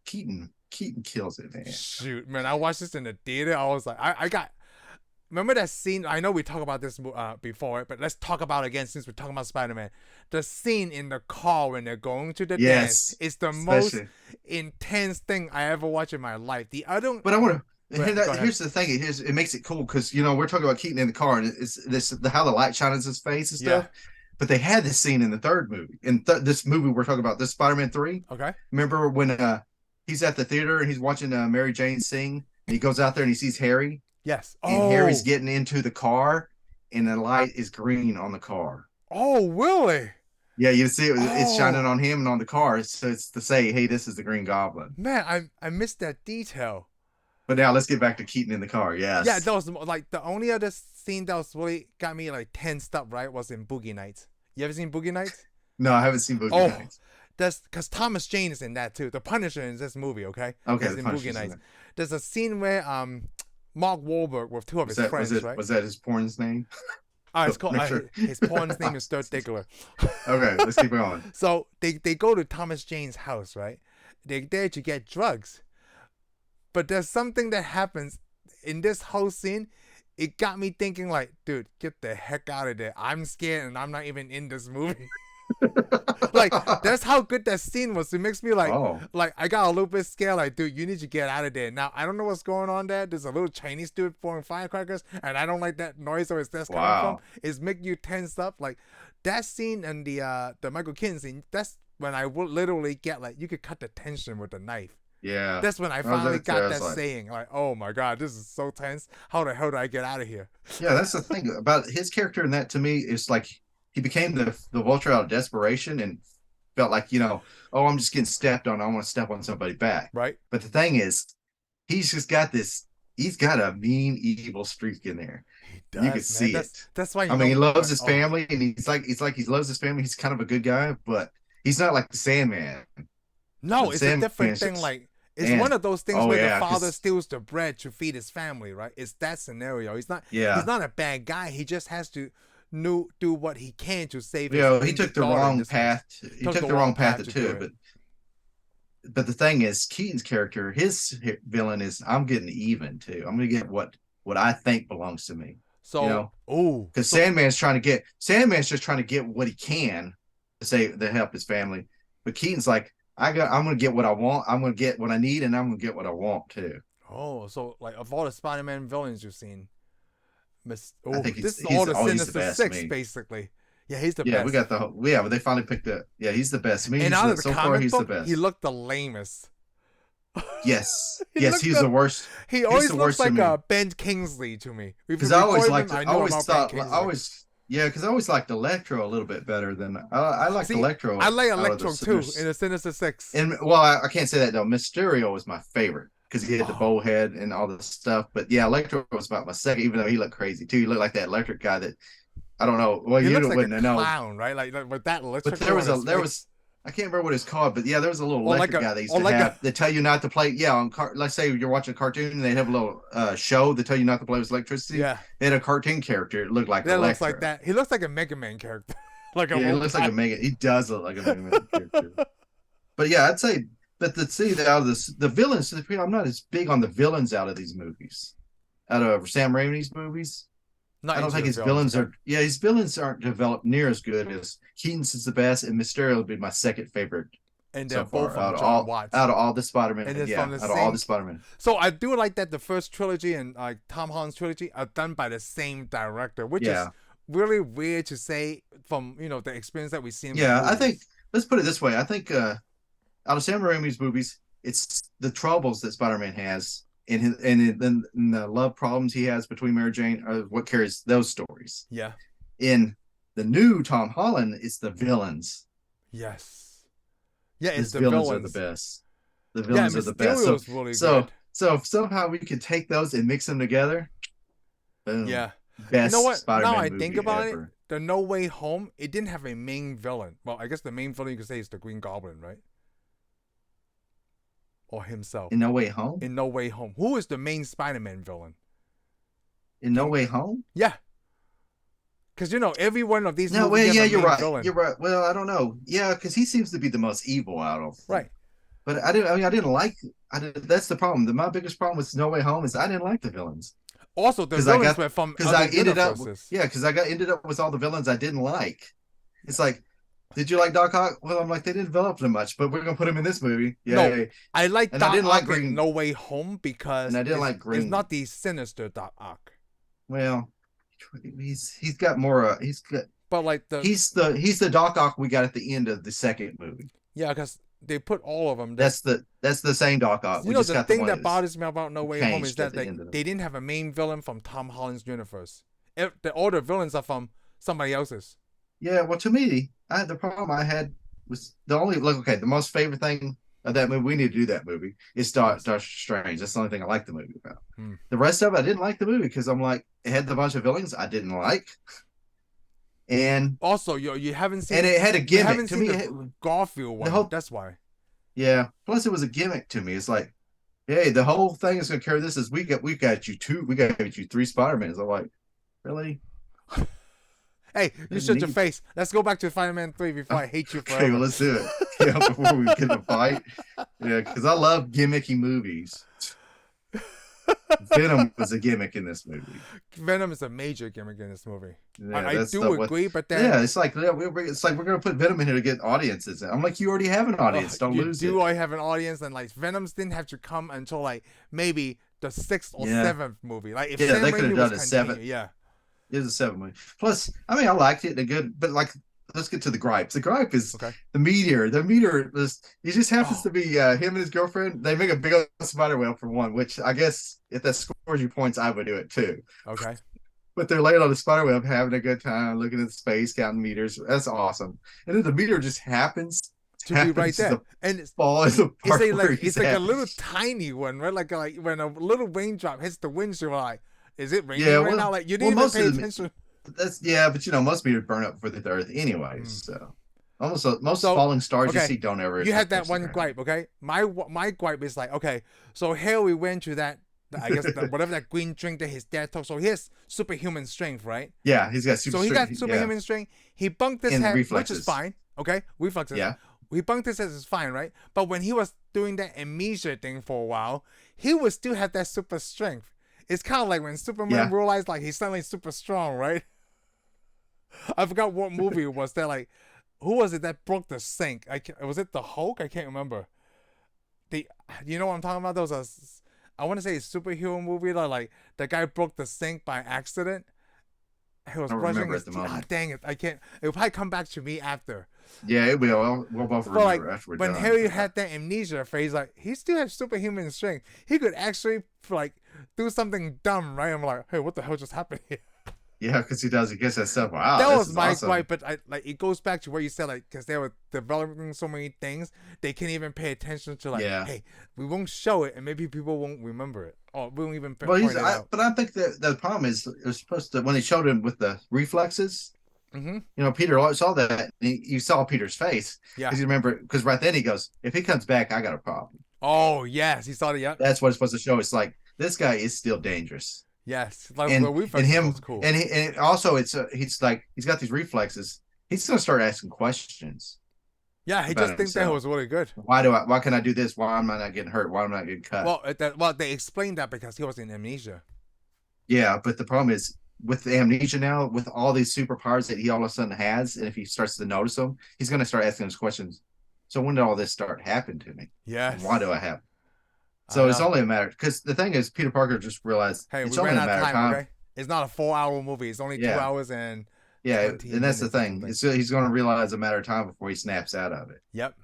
Keaton kills it, man. Shoot, man, I watched this in the theater. I was like, I got. Remember that scene? I know we talked about this before, but let's talk about it again since we're talking about Spider-Man. The scene in the car when they're going to the dance is the most intense thing I ever watched in my life. The other, but I want to. Go Here's the thing. It makes it cool because we're talking about Keaton in the car, and it's this how the light shines his face and stuff. Yeah. But they had this scene in the third movie. In this movie we're talking about, this Spider-Man 3. Okay. Remember when he's at the theater and he's watching Mary Jane sing, and he goes out there and he sees Harry. Yes. And Harry's getting into the car, and the light is green on the car. Oh, really? Yeah, you see it's shining on him and on the car. So it's to say, hey, this is the Green Goblin. Man, I missed that detail. But now let's get back to Keaton in the car. Yes. Yeah, that was like the only other scene that was really got me like tensed up, right? Was in Boogie Nights. You ever seen Boogie Nights? No, I haven't seen Boogie Nights. That's because Thomas Jane is in that too. The Punisher in this movie, okay? Okay. In Boogie Nights. There's a scene where Mark Wahlberg with 2 of his friends, right? Was that his porn's name? It's called his porn's name is Dirk Diggler. Okay, let's keep going. So they go to Thomas Jane's house, right? They're there to get drugs. But there's something that happens in this whole scene. It got me thinking like, dude, get the heck out of there. I'm scared and I'm not even in this movie. Like, that's how good that scene was. It makes me like I got a little bit scared. Like, dude, you need to get out of there. Now, I don't know what's going on there. There's a little Chinese dude pouring firecrackers, and I don't like that noise or it's that's coming from. It's making you tense up. Like, that scene and the Michael Keaton scene, that's when I would literally get like, you could cut the tension with a knife. Yeah. That's when I finally got that saying, like, oh my God, this is so tense. How the hell do I get out of here? Yeah, that's the thing about his character in that to me is like he became the Vulture out of desperation and felt like, I'm just getting stepped on. I want to step on somebody back. Right. But the thing is, he's got a mean, evil streak in there. He does, you can see it. That's why he loves his family, and he's like he loves his family. He's kind of a good guy, but he's not like the Sandman. No, it's a different thing. Like, it's one of those things where the father steals the bread to feed his family, right? It's that scenario. He's not a bad guy. He just has to do what he can to save his he took the wrong path. He took the wrong path to it. But the thing is, Keaton's character, his villain is, I'm getting even too. I'm going to get what I think belongs to me. So, because Sandman's just trying to get what he can to help his family. But Keaton's like, I'm going to get what I want. I'm going to get what I need, and I'm going to get what I want too. Oh, so like of all the Spider-Man villains you've seen, I think this is all the Sinister the best, Six, basically. Yeah, he's the best. Yeah, we got but they finally picked it. Yeah, he's the best. And out of the comic book, the best. He looked the lamest. Yes, he's the worst. He always looks like Ben Kingsley to me. Because I always liked Electro a little bit better than I liked Electro. I like Electro too in the Sinister Six. And I can't say that though. Mysterio was my favorite because he had the bow head and all this stuff. But yeah, Electro was about my second, even though he looked crazy too. He looked like that electric guy that I don't know. Well, he you wouldn't know. Clown, right? Like with that electric. But there was. I can't remember what it's called, but yeah, there was a little electric guy they used to have. They tell you not to play. Yeah, let's say you're watching a cartoon and they have a little show. They tell you not to play with electricity. Yeah, they had a cartoon character. It looked like that. Looks like that. He looks like a Mega Man character. He looks like a Mega. He does look like a Mega Man character. But yeah, I'd say. But out of the villains, I'm not as big on the villains out of these movies. out of Sam Raimi's movies. Not I don't into think the his villains, villains okay? are. Yeah, his villains aren't developed near as good as Keaton's is the best, and Mysterio would be my second favorite And they're so both far from John Watts. out of all the And Spider-Man. it's from Yeah, the out of all same. the Spider-Man. So I do like that the first trilogy and like Tom Holland's trilogy are done by the same director, which is Yeah, really weird to say from the experience that we see in the yeah. I think movies. let's put it this way. I think out of Sam Raimi's movies, it's the troubles that Spider-Man has and the love problems he has between Mary Jane are what carries those stories. Yeah. In the new Tom Holland, it's the villains. Yes. Yeah, it's His the villains are the villains. best. The Yeah, villains are the best. Mysterio is really good. So if somehow we could take those and mix them together, boom, Yeah. You know best what? Now Spider-Man I think movie about it, ever. the No Way Home, it didn't have a main villain. Well, I guess the main villain you could say is the Green Goblin, right? Or himself. In No Way Home. In No Way Home. Who is the main Spider-Man villain? In No Way Home. Yeah. Because, every one of these No, movies well, has yeah, a you're main right. villain. You're right. Well, I don't know. Yeah, because he seems to be the most evil out of them. Right. But I didn't. I mean, I didn't like. That's the problem. My biggest problem with No Way Home is I didn't like the villains Also, the because I villains got were from because other I ended up. universes. Yeah, because I got ended up with all the villains I didn't like. It's like, did you like Doc Ock? Well, I'm like, they didn't develop them much, but we're gonna put him in this movie. No, Yay. I like And I Doc didn't like Ock in Green. No Way Home because And I didn't like it's Green. not the sinister Doc Ock. Well, he's got more. But like he's the Doc Ock we got at the end of the second movie. yeah, because they put all of them. That's the same Doc Ock. You know, the thing that bothers me about No Way Home is that they didn't have a main villain from Tom Holland's universe. All the villains are from somebody else's. Yeah, well, to me, the problem I had was the most favorite thing of that movie. We need to do that movie. Is Doctor Strange. That's the only thing I like the movie about. The rest of it, I didn't like the movie because I'm like, it had a bunch of villains I didn't like, and also you haven't seen and it had a you haven't gimmick to seen me. the Garfield one. That's why. Yeah. Plus, it was a gimmick to me. It's like, hey, the whole thing is going to carry this. Is we got you three Spider-Mans. I'm like, really? Hey, you shut your face. Let's go back to Spider-Man 3 before I hate you forever. Okay, well, let's do it. Yeah, before we get in a fight. Yeah, because I love gimmicky movies. Venom was a gimmick in this movie. Venom is a major gimmick in this movie. Yeah, I do agree, but then yeah, it's like we're gonna put Venom in here to get audiences. I'm like, you already have an audience. Don't lose it. You do already have an audience, and like Venoms didn't have to come until like maybe the 6th or 7th movie. Like if Sam they could have done a 7th. Yeah. It was a 7 movie. Plus, I mean, I liked it. But like, let's get to the gripes. The gripe is the meteor. The meteor it just happens to be him and his girlfriend. They make a big old spider web for one, which I guess if that scores you points, I would do it too. Okay. But they're laying on the spider web, having a good time, looking at space, counting meters. That's awesome. And then the meteor just happens to be right there, and it's like a little tiny one, right? Like when a little raindrop hits the windshield, like. Is it raining right now? Like you didn't even pay attention. But most meteors burn up before the Earth, anyways. So most falling stars you see don't ever. You had that one gripe, okay? My gripe is like, okay, so here we went to that. I guess whatever that green drink that his dad took. So he has superhuman strength, right? Yeah, he's got superhuman strength. He bunked his head, which is fine. Okay, reflexes. Yeah. We bunked his head is fine, right? But when he was doing that amnesia thing for a while, he would still have that super strength. It's kind of like when Superman realized like he's suddenly super strong, right? I forgot what movie it was that like, who was it that broke the sink? Was it the Hulk? I can't remember. You know what I'm talking about? Those I want to say a superhero movie that like the guy broke the sink by accident. He was brushing his teeth. Oh, dang it! I can't. It'll probably come back to me after. Yeah, it will. We'll both remember after we're done. When Harry had that amnesia phase, like he still had superhuman strength. He could actually like do something dumb, right? I'm like, hey, what the hell just happened here? Yeah, because he does. He gets that stuff. Wow, that was my gripe. But it goes back to where you said like because they were developing so many things, they can't even pay attention to like, hey, we won't show it, and maybe people won't remember it, or we won't even point it out. But I think that the problem is it was supposed to when he showed him with the reflexes. Mm-hmm. You know, Peter saw that. You saw Peter's face. Yeah, because you remember because right then he goes, "If he comes back, I got a problem." Oh yes, he saw it. Yeah, that's what it's supposed to show. It's like this guy is still dangerous. Yes, like and him, cool. and also he's like he's got these reflexes. He's gonna start asking questions. Yeah, he just thinks that was really good. Why can I do this? Why am I not getting hurt? Why am I not getting cut? Well, they explained that because he was in amnesia. Yeah, but the problem is with the amnesia now, with all these superpowers that he all of a sudden has, and if he starts to notice them, he's going to start asking those questions. So when did all this start happening to me? And why Yes. do I have? I So it's know. only a matter because the thing is, Peter Parker just realized Hey, we it's only ran a out of matter of time, time. okay? It's not a 4 hour movie. It's only two Yeah, hours and yeah, 20 and that's the minutes or thing. something. It's he's going to realize a matter of time before he snaps out of it. Yep.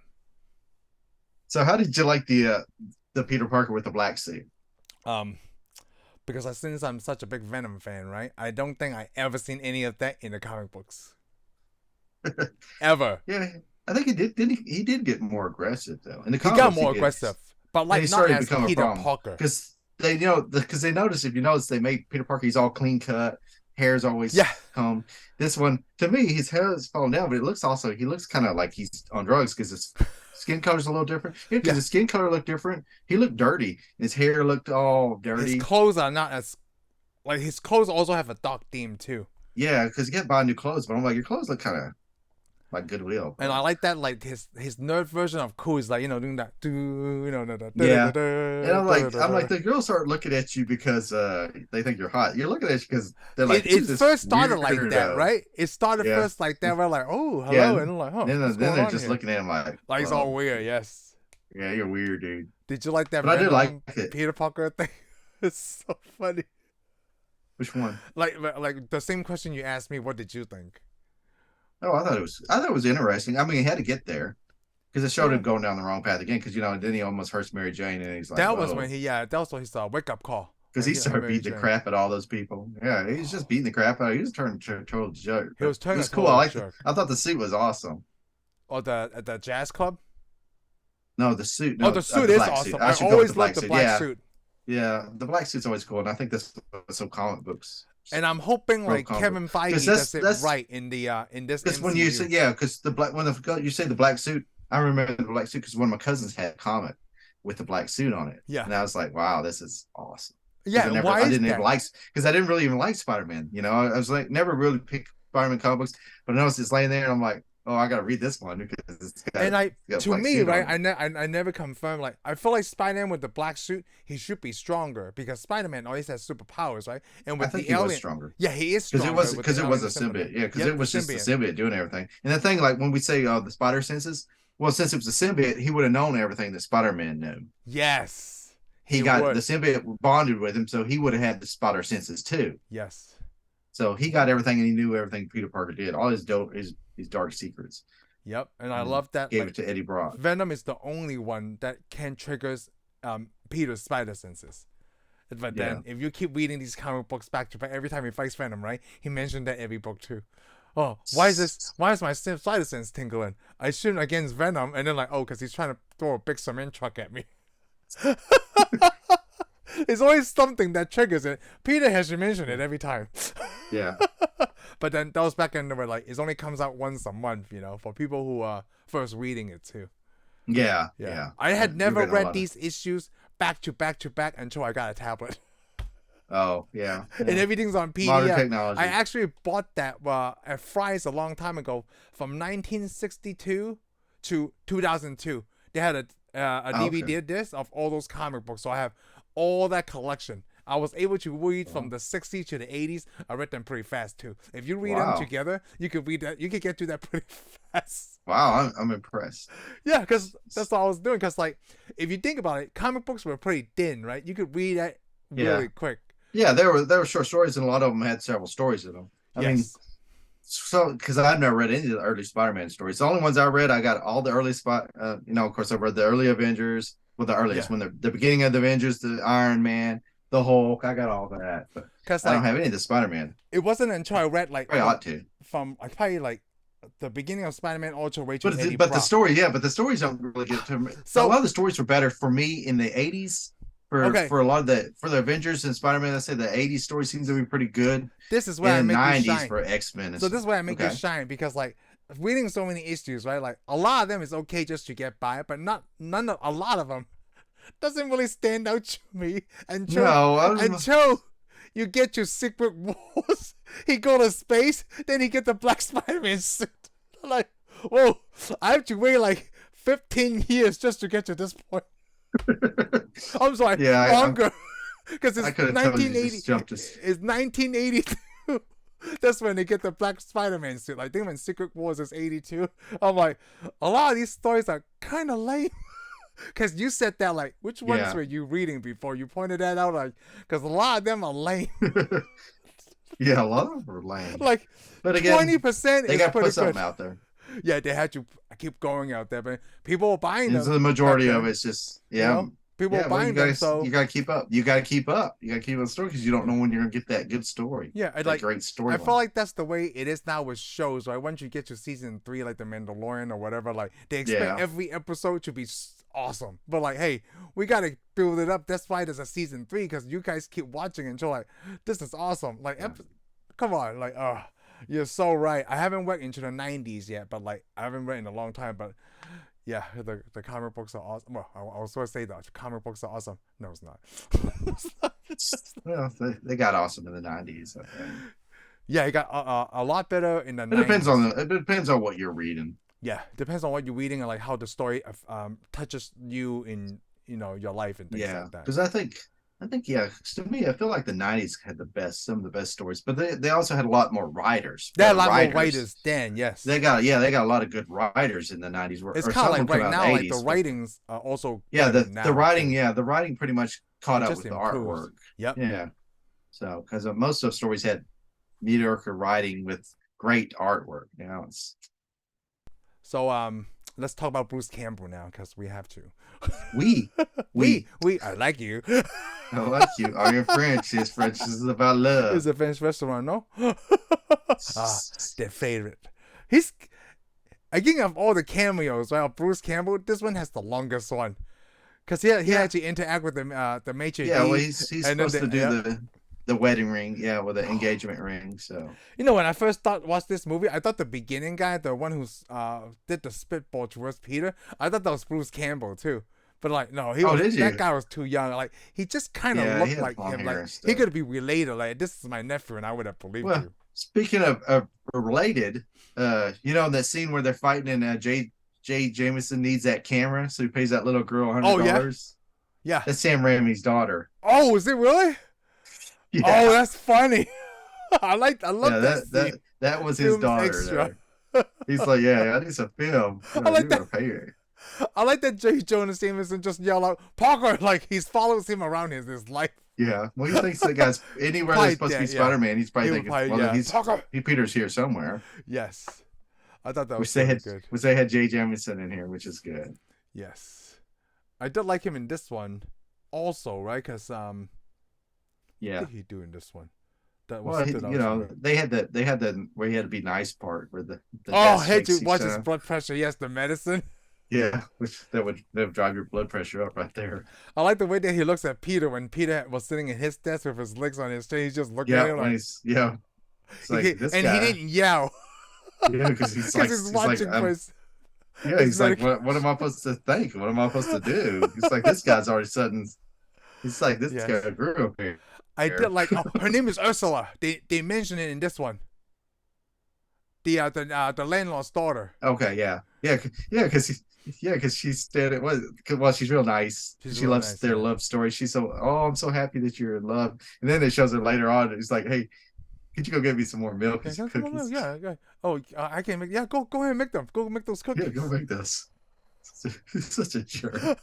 So how did you like the Peter Parker with the black suit? Um, because since I'm such a big Venom fan, right? I don't think I ever seen any of that in the comic books. Ever. Yeah, I think he did. Didn't he? He did get more aggressive though. In the He comic got books, he more did. aggressive, but And he like not started to as become a Peter problem Parker. because they noticed if you notice they made Peter Parker, he's all clean cut, hair's always Yeah. combed. This one to me, his hair is falling down, but he looks kind of like he's on drugs because his skin color's a little different. Yeah, because Yeah. his skin color looked different. He looked dirty. His hair looked all His dirty. clothes are not as like his clothes also have a dark theme too. Yeah, because he kept buying new clothes, but I'm like, your clothes look kind of like Goodwill. And Bro. I like that, like his nerd version of cool is like doing that, Yeah. And I'm like, the girls aren't looking at you because they think you're hot. You're looking at you because they're like, It who's this first started like that, weirdo? right? It started Yeah. first like that. We're like, oh, hello, Yeah. and I'm like, huh, Then what's then going they're on just here? looking at him like, Like it's all weird, yes. yeah, you're weird, dude. Did you like that But I did like random it. Peter Parker thing? It's so funny. Which one? Like the same question you asked me. What did you think? Oh, I thought it was interesting. I mean, he had to get there because it showed Yeah. him going down the wrong path again. Because then he almost hurts Mary Jane, and he's like, That was whoa, when that was when he saw a wake up call. because When he started Mary beating the Jane. crap at all those people. Yeah, he's just beating the crap out. He was turning to a total jerk. He was It turning was a cool. total I liked it. jerk. I thought the suit was awesome. Or at the jazz club. No, the suit. No, Oh, the suit the is black awesome. suit. I should go with always loved the black Yeah, suit. yeah, the black suit's always cool, and I think this was some comic books. And I'm hoping like comic Kevin book. Feige does it right in this Because MCU. when you say because you say the black suit, I remember the black suit because one of my cousins had a comic with the black suit on it. Yeah. And I was like, wow, this is awesome. Yeah, why I is didn't that? even like because I didn't really even like Spider Man. I was like never really picked Spider Man comic books, but I noticed it's laying there, and I'm like, oh, I got to read this one because it's got. And it's got a to black me, suit on right, it. I never confirmed. Like, I feel like Spider-Man with the black suit, he should be stronger because Spider-Man always has superpowers, right? And I with think the he was alien, stronger. yeah, he is stronger Because it was a symbiote. Yeah, because it was just the symbiote doing everything. And the thing, like when we say the spider senses, well, since it was a symbiote, he would have known everything that Spider-Man knew. Yes, He got the symbiote bonded with him, so he would have had the spider senses too. Yes. So he got everything, and he knew everything Peter Parker did, all his dark secrets. Yep, and I love that. Gave it to Eddie Brock. Venom is the only one that can triggers Peter's spider senses. But then, if you keep reading these comic books back to back, every time he fights Venom, right? He mentioned that every book too. Oh, why is my spider sense tingling? I shoot against Venom, and then like, oh, because he's trying to throw a big cement truck at me. It's always something that triggers it. Peter has mentioned it every time. Yeah. But then those back in were like, it only comes out once a month, for people who are first reading it too. Yeah. I had never read these issues back to back to back until I got a tablet. Oh, yeah. And everything's on PDF. Modern technology. I actually bought that at Fry's a long time ago, from 1962 to 2002. They had a DVD disc of all those comic books, so I have all that collection. I was able to read from the 60s to the 80s. I read them pretty fast too. If you read them together, you could read that. You could get through that pretty fast. Wow, I'm impressed. Yeah, because that's what I was doing. Because like, if you think about it, comic books were pretty thin, right? You could read that really quick. Yeah, there were short stories, and a lot of them had several stories in them. I mean, so because I've never read any of the early Spider-Man stories. The only ones I read, I got all the early of course, I read the early Avengers, well, the earliest when the beginning of the Avengers, the Iron Man, the Hulk. I got all that, but I don't have any of the Spider-Man. It wasn't until I read like I ought to from probably like the beginning of Spider-Man all the way to Eddie but Brock. the stories don't really get to me. So a lot of the stories were better for me in the 80s. For a lot of the Avengers and Spider-Man, I say the 80s story seems to be pretty good. This is where I make 90s you shine. for X-Men. So this is where I make you shine, because like reading so many issues, right? Like a lot of them is okay just to get by, but a lot of them doesn't really stand out to me until you get to Secret Wars. He go to space, then he get the Black Spider-Man suit. Like, whoa! I have to wait like 15 years just to get to this point. I'm sorry, longer. Because I it's could have told you 1980. just jumped It's 1982. That's when they get the black Spider-Man suit. Like, I think when Secret Wars is 82. I'm like, a lot of these stories are kind of lame. Because you said that, like, which ones Yeah. were you reading before? You pointed that out, like, because a lot of them are lame. Yeah, a lot of them are lame. Like, But again, 20% they is got to pretty put something good. out there. Yeah, they had to keep going out there, but people were buying And so them the back majority of then. it's just, You yeah. know, people were Yeah, well, buying them, so you gotta keep up. You gotta keep up. You gotta keep up the story because you don't yeah. know when you're gonna get that good story, Yeah, that like great I feel storyline. like that's the way it is now with shows, right? Once you get to season 3, like The Mandalorian or whatever, like they expect Yeah, every episode to be awesome. But like, hey, we gotta build it up. That's why there's a season 3 because you guys keep watching until like this is awesome. Like, yeah. come on, like, you're so right. I haven't read into the 90s yet, but like I haven't read in a long time. But yeah, the comic books are awesome. Well, I was supposed to say that comic books are awesome. No, it's not. It's not. Well, they got awesome in the '90s. I think. Yeah, it got a lot better in the It depends 90s. on what you're reading. Yeah, depends on what you're reading and like how the story touches you in your life and things Yeah, like that. because I think yeah. To me, I feel like the '90s had some of the best stories, but they also had a lot more writers, There are a better lot more writers. writers then, yes. They got a lot of good writers in the '90s, It's or kind of some of like them come right out in now, the like the '80s, but writings are also yeah, better the now writing, too. yeah, the writing pretty much caught It up just with the improves. artwork. Yep. Yeah, so because most of the stories had mediocre writing with great artwork. It's So let's talk about Bruce Campbell now because we have to. we we we I like you. I like you. Are you French? Yes, French is about It's love. a French restaurant, no? Their favorite. He's again of all the cameos, well, Bruce Campbell, this one has the longest one. Cause he Yeah, had to interact with the maitre yeah. Well, d, he's and then supposed to do yeah. the wedding ring, yeah, with the engagement ring. So When I first watched this movie, I thought the beginning guy, the one who's did the spitball towards Peter, I thought that was Bruce Campbell too. But like, no, oh, did that you? guy was too young. Like he just kind of Yeah, he looked had like long him. hair Like and he stuff. could be related. Like this is my nephew, and I would have believed Well, you. speaking of related, that scene where they're fighting and Jay Jameson needs that camera, so he pays that little girl Oh yeah, $100. yeah. That's Sam Raimi's daughter. Oh, is it really? Oh, Yeah, that's funny. I love yeah, that scene. that was his Films daughter extra. there. He's like, yeah, I need some film. I You like gotta that. pay me. I like that J. Jonah Jameson just yell out Parker like he follows him around his life. Yeah, well, he thinks the guy's anywhere Probably that's supposed to be dead, yeah. Spider Man. He's probably He would thinking, probably well, then Parker. Peter's here somewhere. Yes, I thought that was Which they really had, good. which they had Jay Jamison in here, which is good. Yes, I did like him in this one, also, right? Because what Yeah. did he do in this one? That was Well, something that was really- they had the where he had to be nice part where the Oh, desk had shakes to watch each his time. blood pressure. Yes, the medicine. Yeah, which that would drive your blood pressure up right there. I like the way that he looks at Peter when Peter was sitting in his desk with his legs on his chair. He's just looking at Yeah, him when like, he's it's like this and guy. he didn't yell Yeah, because because he's watching for his. yeah, his he's like, medic- what am I supposed to think? What am I supposed to do? He's like, this guy's already sudden. He's like, this Yes. guy grew up here. I did like. Oh, her name is Ursula. They mention it in this one. The landlord's daughter. Okay, because she's standing. Well, she's real nice. She's She real loves nice, their yeah. love story. She's so, I'm so happy that you're in love. And then it shows her later on. It's like, hey, could you go get me some more milk Yeah, and some come on, cookies? yeah. Oh, I can make. Yeah, go ahead and make them. Go make those Yeah, cookies. go make this. He's such a jerk.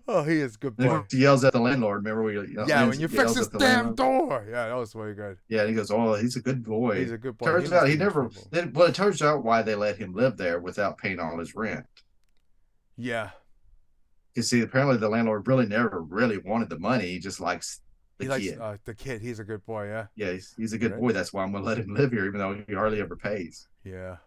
Oh, he is a good Then boy. when she yells at the landlord. Remember Yeah, when you fix yells this at the damn landlord? door. Yeah, that was very good. Yeah, and he goes, "Oh, he's a good boy." He's a good boy. Turns He out must he be in never. trouble. Well, it turns out why they let him live there without paying all his rent. Yeah, You see, apparently the landlord really never really wanted the money. He just likes the he kid. likes the kid. He's a good boy. Yeah, Yeah, he's a good Right. boy. That's why I'm gonna let him live here, even though he hardly ever pays. yeah.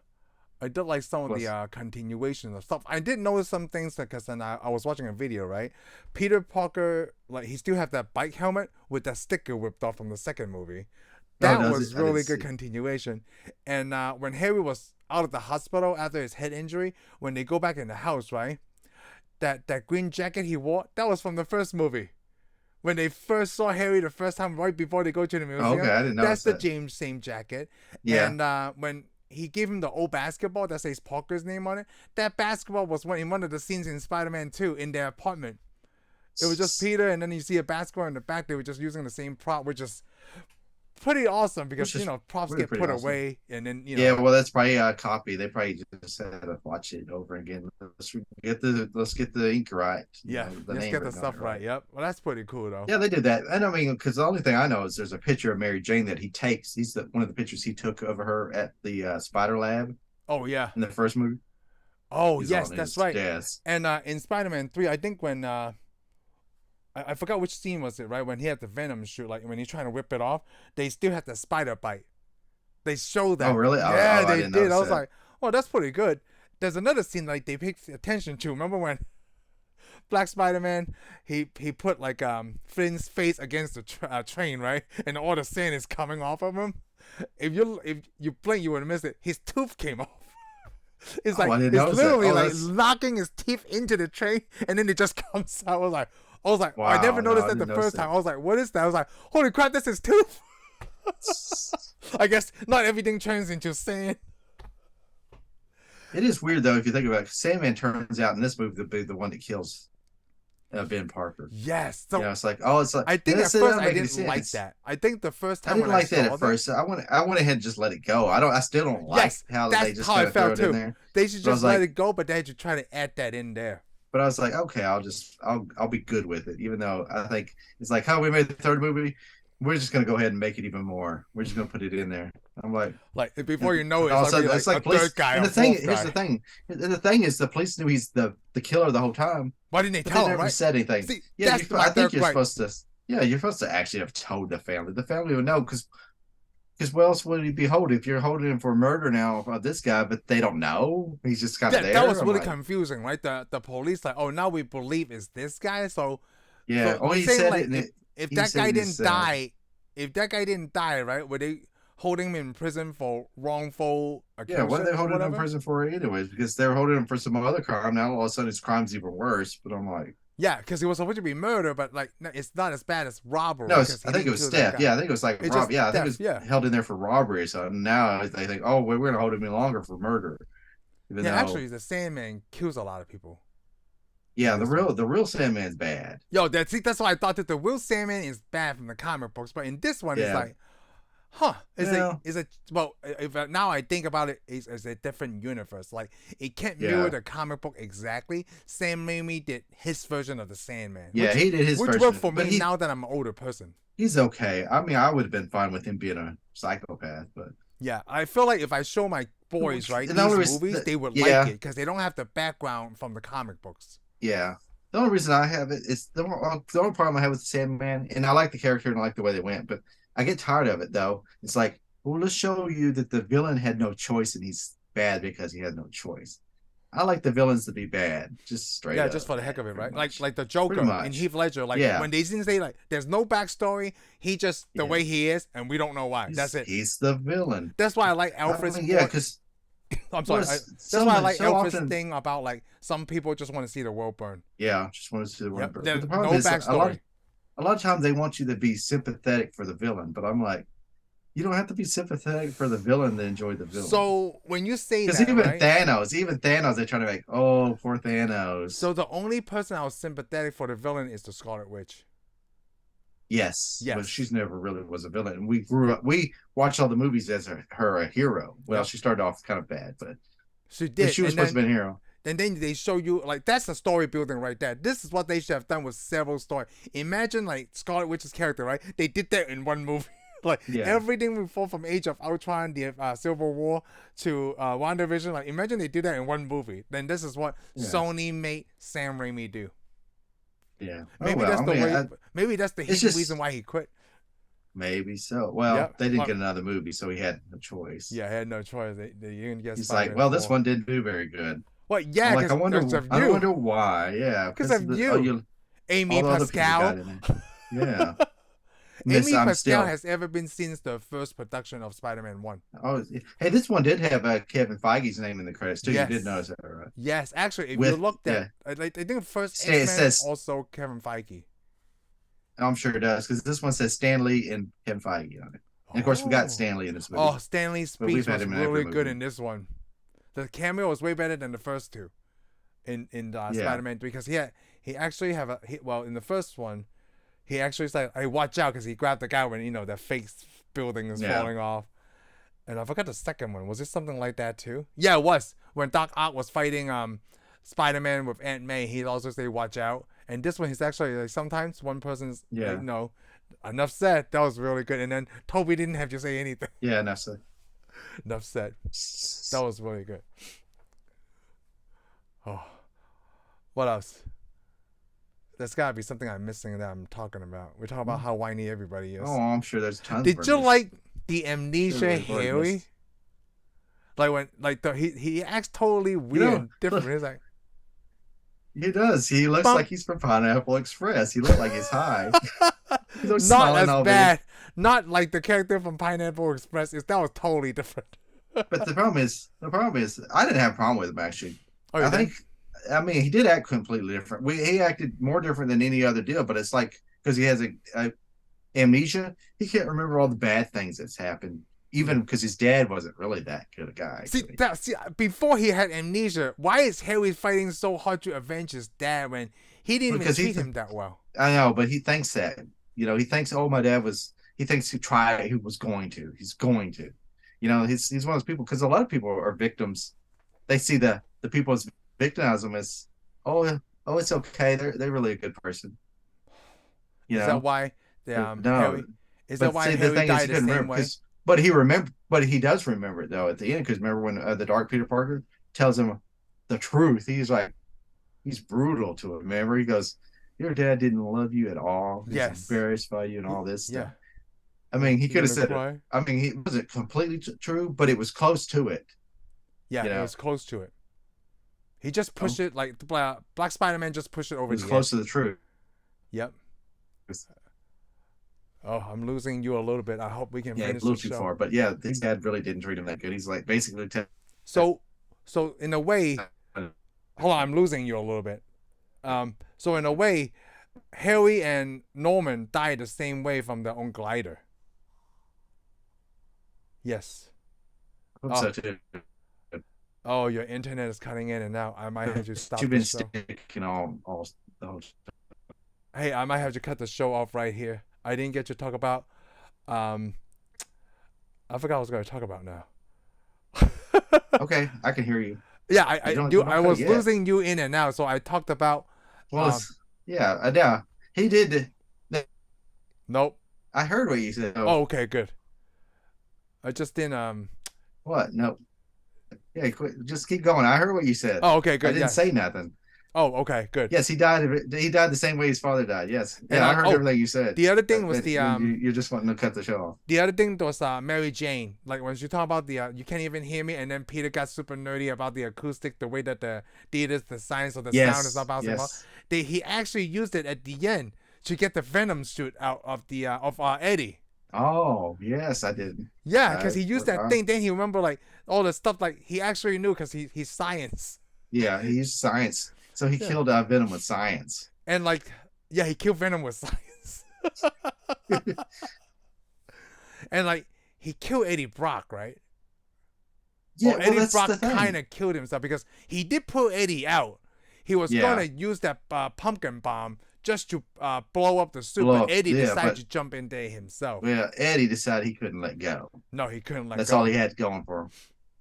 I did like some of Plus- the continuation of stuff. I did notice some things because then I was watching a video, right? Peter Parker, like he still have that bike helmet with that sticker whipped off from the second movie. That does was it? I didn't really good see. continuation. And when Harry was out of the hospital after his head injury, when they go back in the house, right? That green jacket he wore, that was from the first movie. When they first saw Harry the first time, right before they go to the museum, Okay, I didn't notice that's the that. same jacket. Yeah. And when he gave him the old basketball that says Parker's name on it, that basketball was in one of the scenes in Spider Man 2 in their apartment. It was just Peter, and then you see a basketball in the back. They were just using the same prop, which is pretty awesome because props really get pretty put awesome. away, and then Yeah, well, that's probably a copy. They probably just had to watch it over again. Let's get the ink right. Yeah, The let's name get the written on stuff it right. Yep. Well, that's pretty cool though. Yeah, they did that, and I mean, because the only thing I know is there's a picture of Mary Jane that he takes. He's one of the pictures he took of her at the Spider Lab Oh yeah. in the first movie. Oh He's yes, on that's his right. desk. And in Spider-Man 3, I think when I forgot which scene was it, right? When he had the Venom shoot, like when he's trying to whip it off, they still had the spider bite. They showed that. Oh, really? Yeah, I they didn't did. I notice was that. like, oh, that's pretty good. There's another scene like they paid attention to. Remember when Black Spider-Man he put like Flynn's face against the train, right? And all the sand is coming off of him. If you blink, you would have missed it. His tooth came off. It's like I didn't it's notice that. literally Oh, like that's- knocking his teeth into the train, and then it just comes out. I was like, Wow, I never no, noticed I that the didn't notice first that. time. I was like, what is that? I was like, holy crap, that's his tooth. I guess not everything turns into sand. It is weird though if you think about it. Sandman turns out in this movie to be the one that kills Ben Parker. Yes. So It's like, oh, it's like I think that at doesn't first I make any didn't like sense. that. I think the first I time didn't when like that saw at first. I went ahead and just let it go. I still don't like Yes, how that's they just how I kind of throw felt it in too. there. They should But I was just let like- it go, but they should try to add that in there. But I was like, okay, I'll be good with it, even though I think it's like how we made the third movie. We're just gonna go ahead and make it even more. We're just gonna put it in there. I'm like, Like before you know it, all of it's a like, sudden, it's like a police. third guy. And or the thing, fourth here's guy. the thing. The thing is, the police knew he's the killer the whole time, Why didn't they but tell they him? never Right? said anything. See, Yeah, that's my I think third you're gripe. supposed to. Yeah, you're supposed to actually have told the family. The family would know because what else would he be holding if you're holding him for murder now of this guy, but they don't know. He's just kind of there. That was I'm really like, confusing, right? The police like, oh, now we believe it's this guy. So yeah. so Oh, you're he saying, said like, it. And if he that said guy it didn't himself. die, right? Were they holding him in prison for wrongful accusation? Yeah, what are they holding him in whatever? prison for anyways? Because they're holding him for some other crime. Now all of a sudden his crime's even worse. But I'm like, Yeah, because he was supposed to be murder, but like it's not as bad as robbery. no, 'cause he I think it didn't was kill that theft. guy. Yeah, I think it was like It's rob. just Yeah, I think it was theft, yeah. held in there for robbery. So now they think, oh, we're going to hold him in longer for murder. Even Yeah, though, actually, the Sandman kills a lot of people. yeah, the real Sandman's bad. Yo, that's why I thought that the Will Sandman is bad from the comic books, but in this one, it's Yeah. like, huh? Yeah. Well? If now I think about it, it's a different universe. Like it can't Yeah. mirror the comic book exactly. Sam Raimi did his version of the Sandman. Yeah, which, he did his which version, worked for but me now that I'm an older person. he's okay. I mean, I would have been fine with him being a psychopath, but Yeah, I feel like if I show my boys right And these the only reason movies, that- they would yeah. like it because they don't have the background from the comic books. yeah. The only reason I have it is the only problem I have with the Sandman, and I like the character and I like the way they went, but I get tired of it though. It's like, well, let's show you that the villain had no choice and he's bad because he had no choice. I like the villains to be bad, just straight Yeah, up. just for the heck of it, pretty right? much. Like the Joker Pretty much. in Heath Ledger. Like Yeah. when they didn't say like there's no backstory, he just the Yeah. way he is, and we don't know why. That's it. He's the villain. That's why I like Alfred's. Yeah, because I'm sorry. well, That's why I like so Alfred's often- thing about like some people just want to see the world burn. yeah, just wanted to see the one. Yep. But There's the problem no is backstory. a lot of times they want you to be sympathetic for the villain, but I'm like, you don't have to be sympathetic for the villain to enjoy the villain. So when you say because that, even right? Thanos, they're trying to make, oh, poor Thanos. So the only person I was sympathetic for the villain is the Scarlet Witch. Yes, Yes. but she's never really was a villain. And we watched all the movies as her a hero. Well, Yep. she started off kind of bad, but She did. she was and supposed to then, be a hero. And then they show you like that's the story building right there. This is what they should have done with several stories. Imagine like Scarlet Witch's character, right? They did that in one movie. Like Yeah. everything before from Age of Ultron, the Civil War to WandaVision. Like imagine they did that in one movie. Then this is what Yeah. Sony made Sam Raimi do. Yeah, Maybe that's the way. Maybe that's the it's hidden just- reason why he quit. maybe so. Well, Yep. they didn't Well- get another movie, so he had no choice. Yeah, I had no choice. They didn't get. He's Spider-Man like, well, this 4. one didn't do very good. Well, yeah, I'm like, I wonder, because of I you, wonder why. Yeah, because of you, Amy all the other people got Pascal. in it. Yeah. Amy Miss, I'm Pascal still. has ever been since the first production of Spider-Man 1. Oh, hey, this one did have Kevin Feige's name in the credits too. Yes. You did notice that, right? Yes, actually, if you With- looked at, I think the first It X-Men says- also Kevin Feige. I'm sure it does because this one says Stan Lee and Kevin Feige on it. And of course, we got Stan Lee in this movie. Oh, Stanley's But we've speech had was him in every really good movie. in this one. The cameo was way better than the first two. in Yeah. Spider-Man 3 because he actually have in the first one he actually said, "Hey, watch out," because he grabbed the guy when the fake building is Yeah. falling off. And I forgot the second one. Was it something like that too? Yeah, it was when Doc Ock was fighting Spider-Man with Aunt May. He'd also say, "Watch out." And this one, he's actually like sometimes one person's Yeah. like, "No, enough said." That was really good. And then Tobey didn't have to say anything. Yeah, and that's Enough said. That was really good. Oh, what else? There's gotta be something I'm missing that I'm talking about. We're talking about how whiny everybody is. Oh, I'm sure there's tons. Did you like the amnesia Sure, Harry? Like when he acts totally weird and different. He's like, he does. He looks like he's from Pineapple Express. He looks like he's high. He's not as bad. Not like the character from Pineapple Express. That was totally different. But the problem is, I didn't have a problem with him actually. Oh, I mean, he did act completely different. He acted more different than any other deal, but it's like because he has a amnesia, he can't remember all the bad things that's happened. Even because his dad wasn't really that good a guy. See, before he had amnesia, why is Harry fighting so hard to avenge his dad when he didn't even treat him that well? I know, but he thinks that. He thinks, oh, my dad was. He thinks he tried. He was going to. He's going to. He's one of those people because a lot of people are victims. They see the people as victimize them as, oh, it's okay. They're really a good person. Is that why? No. Harry, is that why Harry died the same way? But he does remember it though at the end because remember when the Dark Peter Parker tells him the truth. He's brutal to him. Remember, he goes, "Your dad didn't love you at all. He's embarrassed by you and all this stuff." I mean, he could have said it. I mean, he wasn't completely true, but it was close to it. Yeah, it was close to it. He just pushed it like Black Spider-Man just pushed it over. It was close to the truth. Yep. Oh, I'm losing you a little bit. I hope we can finish a little the show. Too far, but yeah, his dad really didn't treat him that good. He's like basically. So in a way, hold on, I'm losing you a little bit. So in a way, Harry and Norman died the same way from their own glider. Yes. So too. Oh, your internet is cutting in and out. I might have to stop. You've been sticking all the whole. Hey, I might have to cut the show off right here. I didn't get to talk about. I forgot what I was going to talk about now. Okay, I can hear you. Yeah, I was losing you in and out, so I talked about. Well, he did. Nope. I heard what you said. Oh, okay, good. I just didn't. What? No. Yeah, just keep going. I heard what you said. Oh, okay, good. I didn't say nothing. Oh, okay, good. Yes, he died. He died the same way his father died. Yes, and I heard everything you said. The other thing was you're just wanting to cut the show off. The other thing was Mary Jane. Like when you talk about you can't even hear me, and then Peter got super nerdy about the acoustic, the way that the science of the sound is about. Yes. He actually used it at the end to get the Venom suit out of the of Eddie. Oh yes, I did. Yeah, because he used that thing. Then he remember like all the stuff like he actually knew because he's science. Yeah, he used science. So he killed Venom with science. And he killed Venom with science. And he killed Eddie Brock, right? Yeah, Eddie Brock kind of killed himself because he did pull Eddie out. He was gonna use that pumpkin bomb just to blow up the suit, but Eddie decided to jump in there himself. Yeah, Eddie decided he couldn't let go. No, he couldn't let go. That's all he had going for him.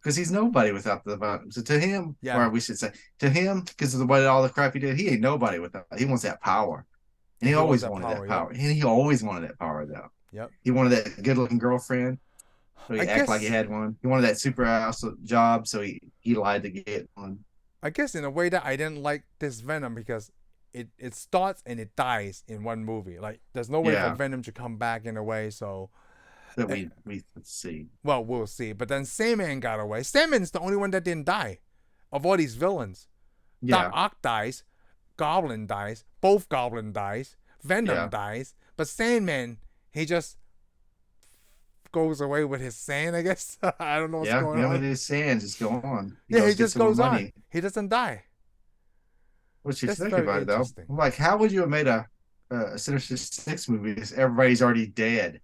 Because he's nobody without the bomb. So to him, or we should say to him, because of all the crap he did, he ain't nobody without. He wants that power, and he always wanted that power. And he always wanted that power, though. Yep. He wanted that good-looking girlfriend, so he acted like he had one. He wanted that super house job, so he lied to get one. I guess in a way that I didn't like this Venom because it starts and it dies in one movie. Like there's no way for Venom to come back in a way. So. That we see. Well, we'll see. But then Sandman got away. Sandman's the only one that didn't die of all these villains. Yeah. Doc Ock dies. Goblin dies. Both Goblin dies. Venom dies. But Sandman, he just goes away with his sand, I guess. I don't know what's going on. Yeah, his sand just go on. He just goes on. He doesn't die. What you think about it, though? I'm like, how would you have made a Sinister Six movie if everybody's already dead?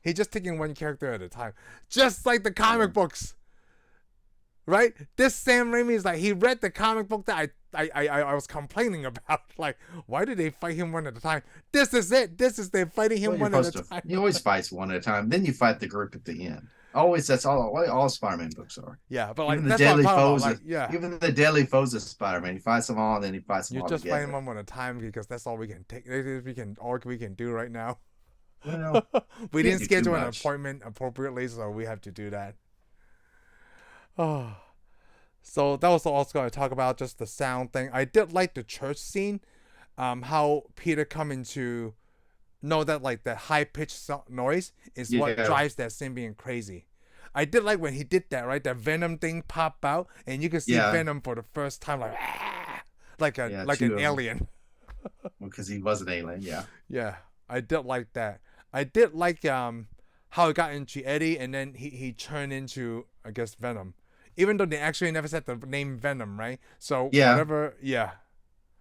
He's just taking one character at a time, just like the comic books. right? This Sam Raimi is like, he read the comic book that I was complaining about. Like, why did they fight him one at a time? This is it. This is they fighting him one at a time. He always fights one at a time. Then you fight the group at the end. Always, that's all Spider-Man books are. Yeah, but like even the that's deadly what I'm foes. about. Like, yeah, even the deadly foes of Spider-Man. He fights them all, and then he fights them you're all just together. fighting one at a time because that's all we can take. All we can do right now. Well, we didn't schedule an appointment appropriately, so we have to do that. Oh, so that was also going to talk about just the sound thing. I did like the church scene, how Peter coming to know that like the high pitched noise is what drives that symbiote crazy. I did like when he did that, right? That Venom thing pop out, and you can see Venom for the first time, like an alien. Because he was an alien, yeah. Yeah, I did like that. I did like how it got into Eddie, and then he turned into, I guess, Venom. Even though they actually never said the name Venom, right? So whatever, yeah.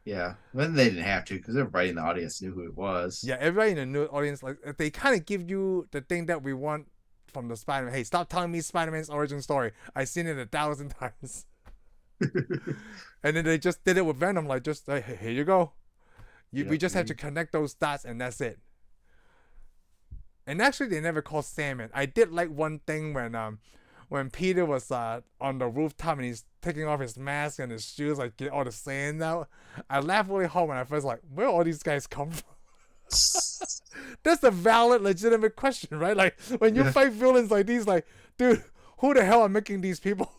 Yeah, then they didn't have to because everybody in the audience knew who it was. Yeah, everybody in the new audience, like they kind of give you the thing that we want from the Spider-Man. Hey, stop telling me Spider-Man's origin story. I've seen it 1,000 times. And then they just did it with Venom, like just like, hey, here you go. We just have to connect those dots, and that's it. And actually, they never called Sam in. I did like one thing when Peter was on the rooftop and he's taking off his mask and his shoes, like get all the sand out. I laughed really hard when I first like, where all these guys come from? That's a valid, legitimate question, right? Like when you fight villains like these, like, dude, who the hell are making these people?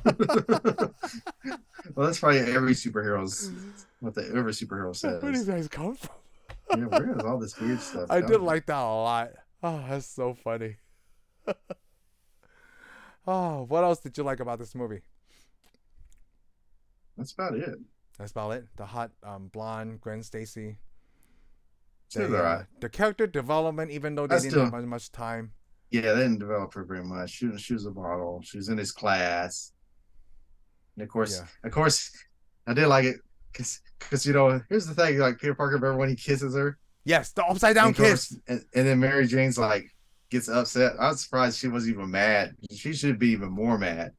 Well, that's probably every superhero's every superhero says. Where do these guys come from? Yeah, where is all this weird stuff? I did like that a lot. Oh, that's so funny. Oh, what else did you like about this movie? That's about it. That's about it. The hot blonde Gwen Stacy. The character development, even though they didn't have much time. Yeah, they didn't develop her very much. She was a model. She was in his class. And of course, I did like it because here's the thing. Like Peter Parker, remember when he kisses her? Yes, the upside down kiss. And then Mary Jane's like gets upset. I was surprised she wasn't even mad. She should be even more mad.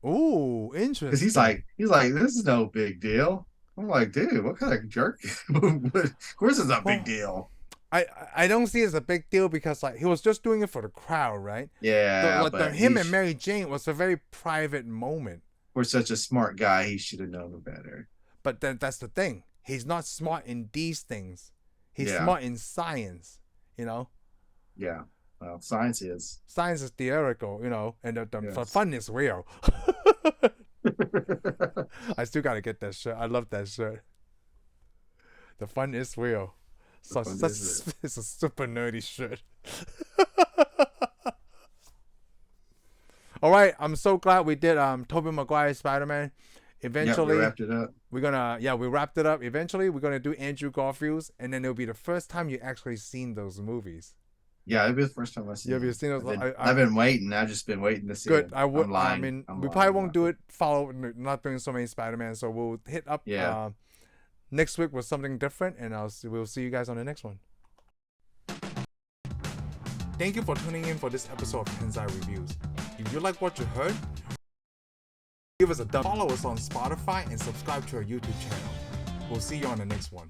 Ooh, interesting. Because he's like, this is no big deal. I'm like, dude, what kind of jerk? Of course, it's a big deal. I don't see it as a big deal because like he was just doing it for the crowd, right? Yeah. Him and Mary Jane was a very private moment. For such a smart guy, he should have known better. But that's the thing. He's not smart in these things. He's smart in science, you know? Yeah. Well, science is. Science is theoretical, you know, and the fun is real. I still gotta get that shirt. I love that shirt. The fun is real. It's a super nerdy shirt. All right, I'm so glad we did Tobey Maguire Spider Man. Eventually, we wrapped it up. We wrapped it up. Eventually, we're gonna do Andrew Garfield's, and then it'll be the first time you actually seen those movies. Yeah, it'll be the first time I see. You've seen those. I've been waiting. I've just been waiting to see. Good. I mean, we probably won't do it. Not doing so many Spider-Man, so we'll hit up. Next week with something different, and we'll see you guys on the next one. Thank you for tuning in for this episode of Tensai Reviews. If you like what you heard, give us a follow us on Spotify and subscribe to our YouTube channel. We'll see you on the next one.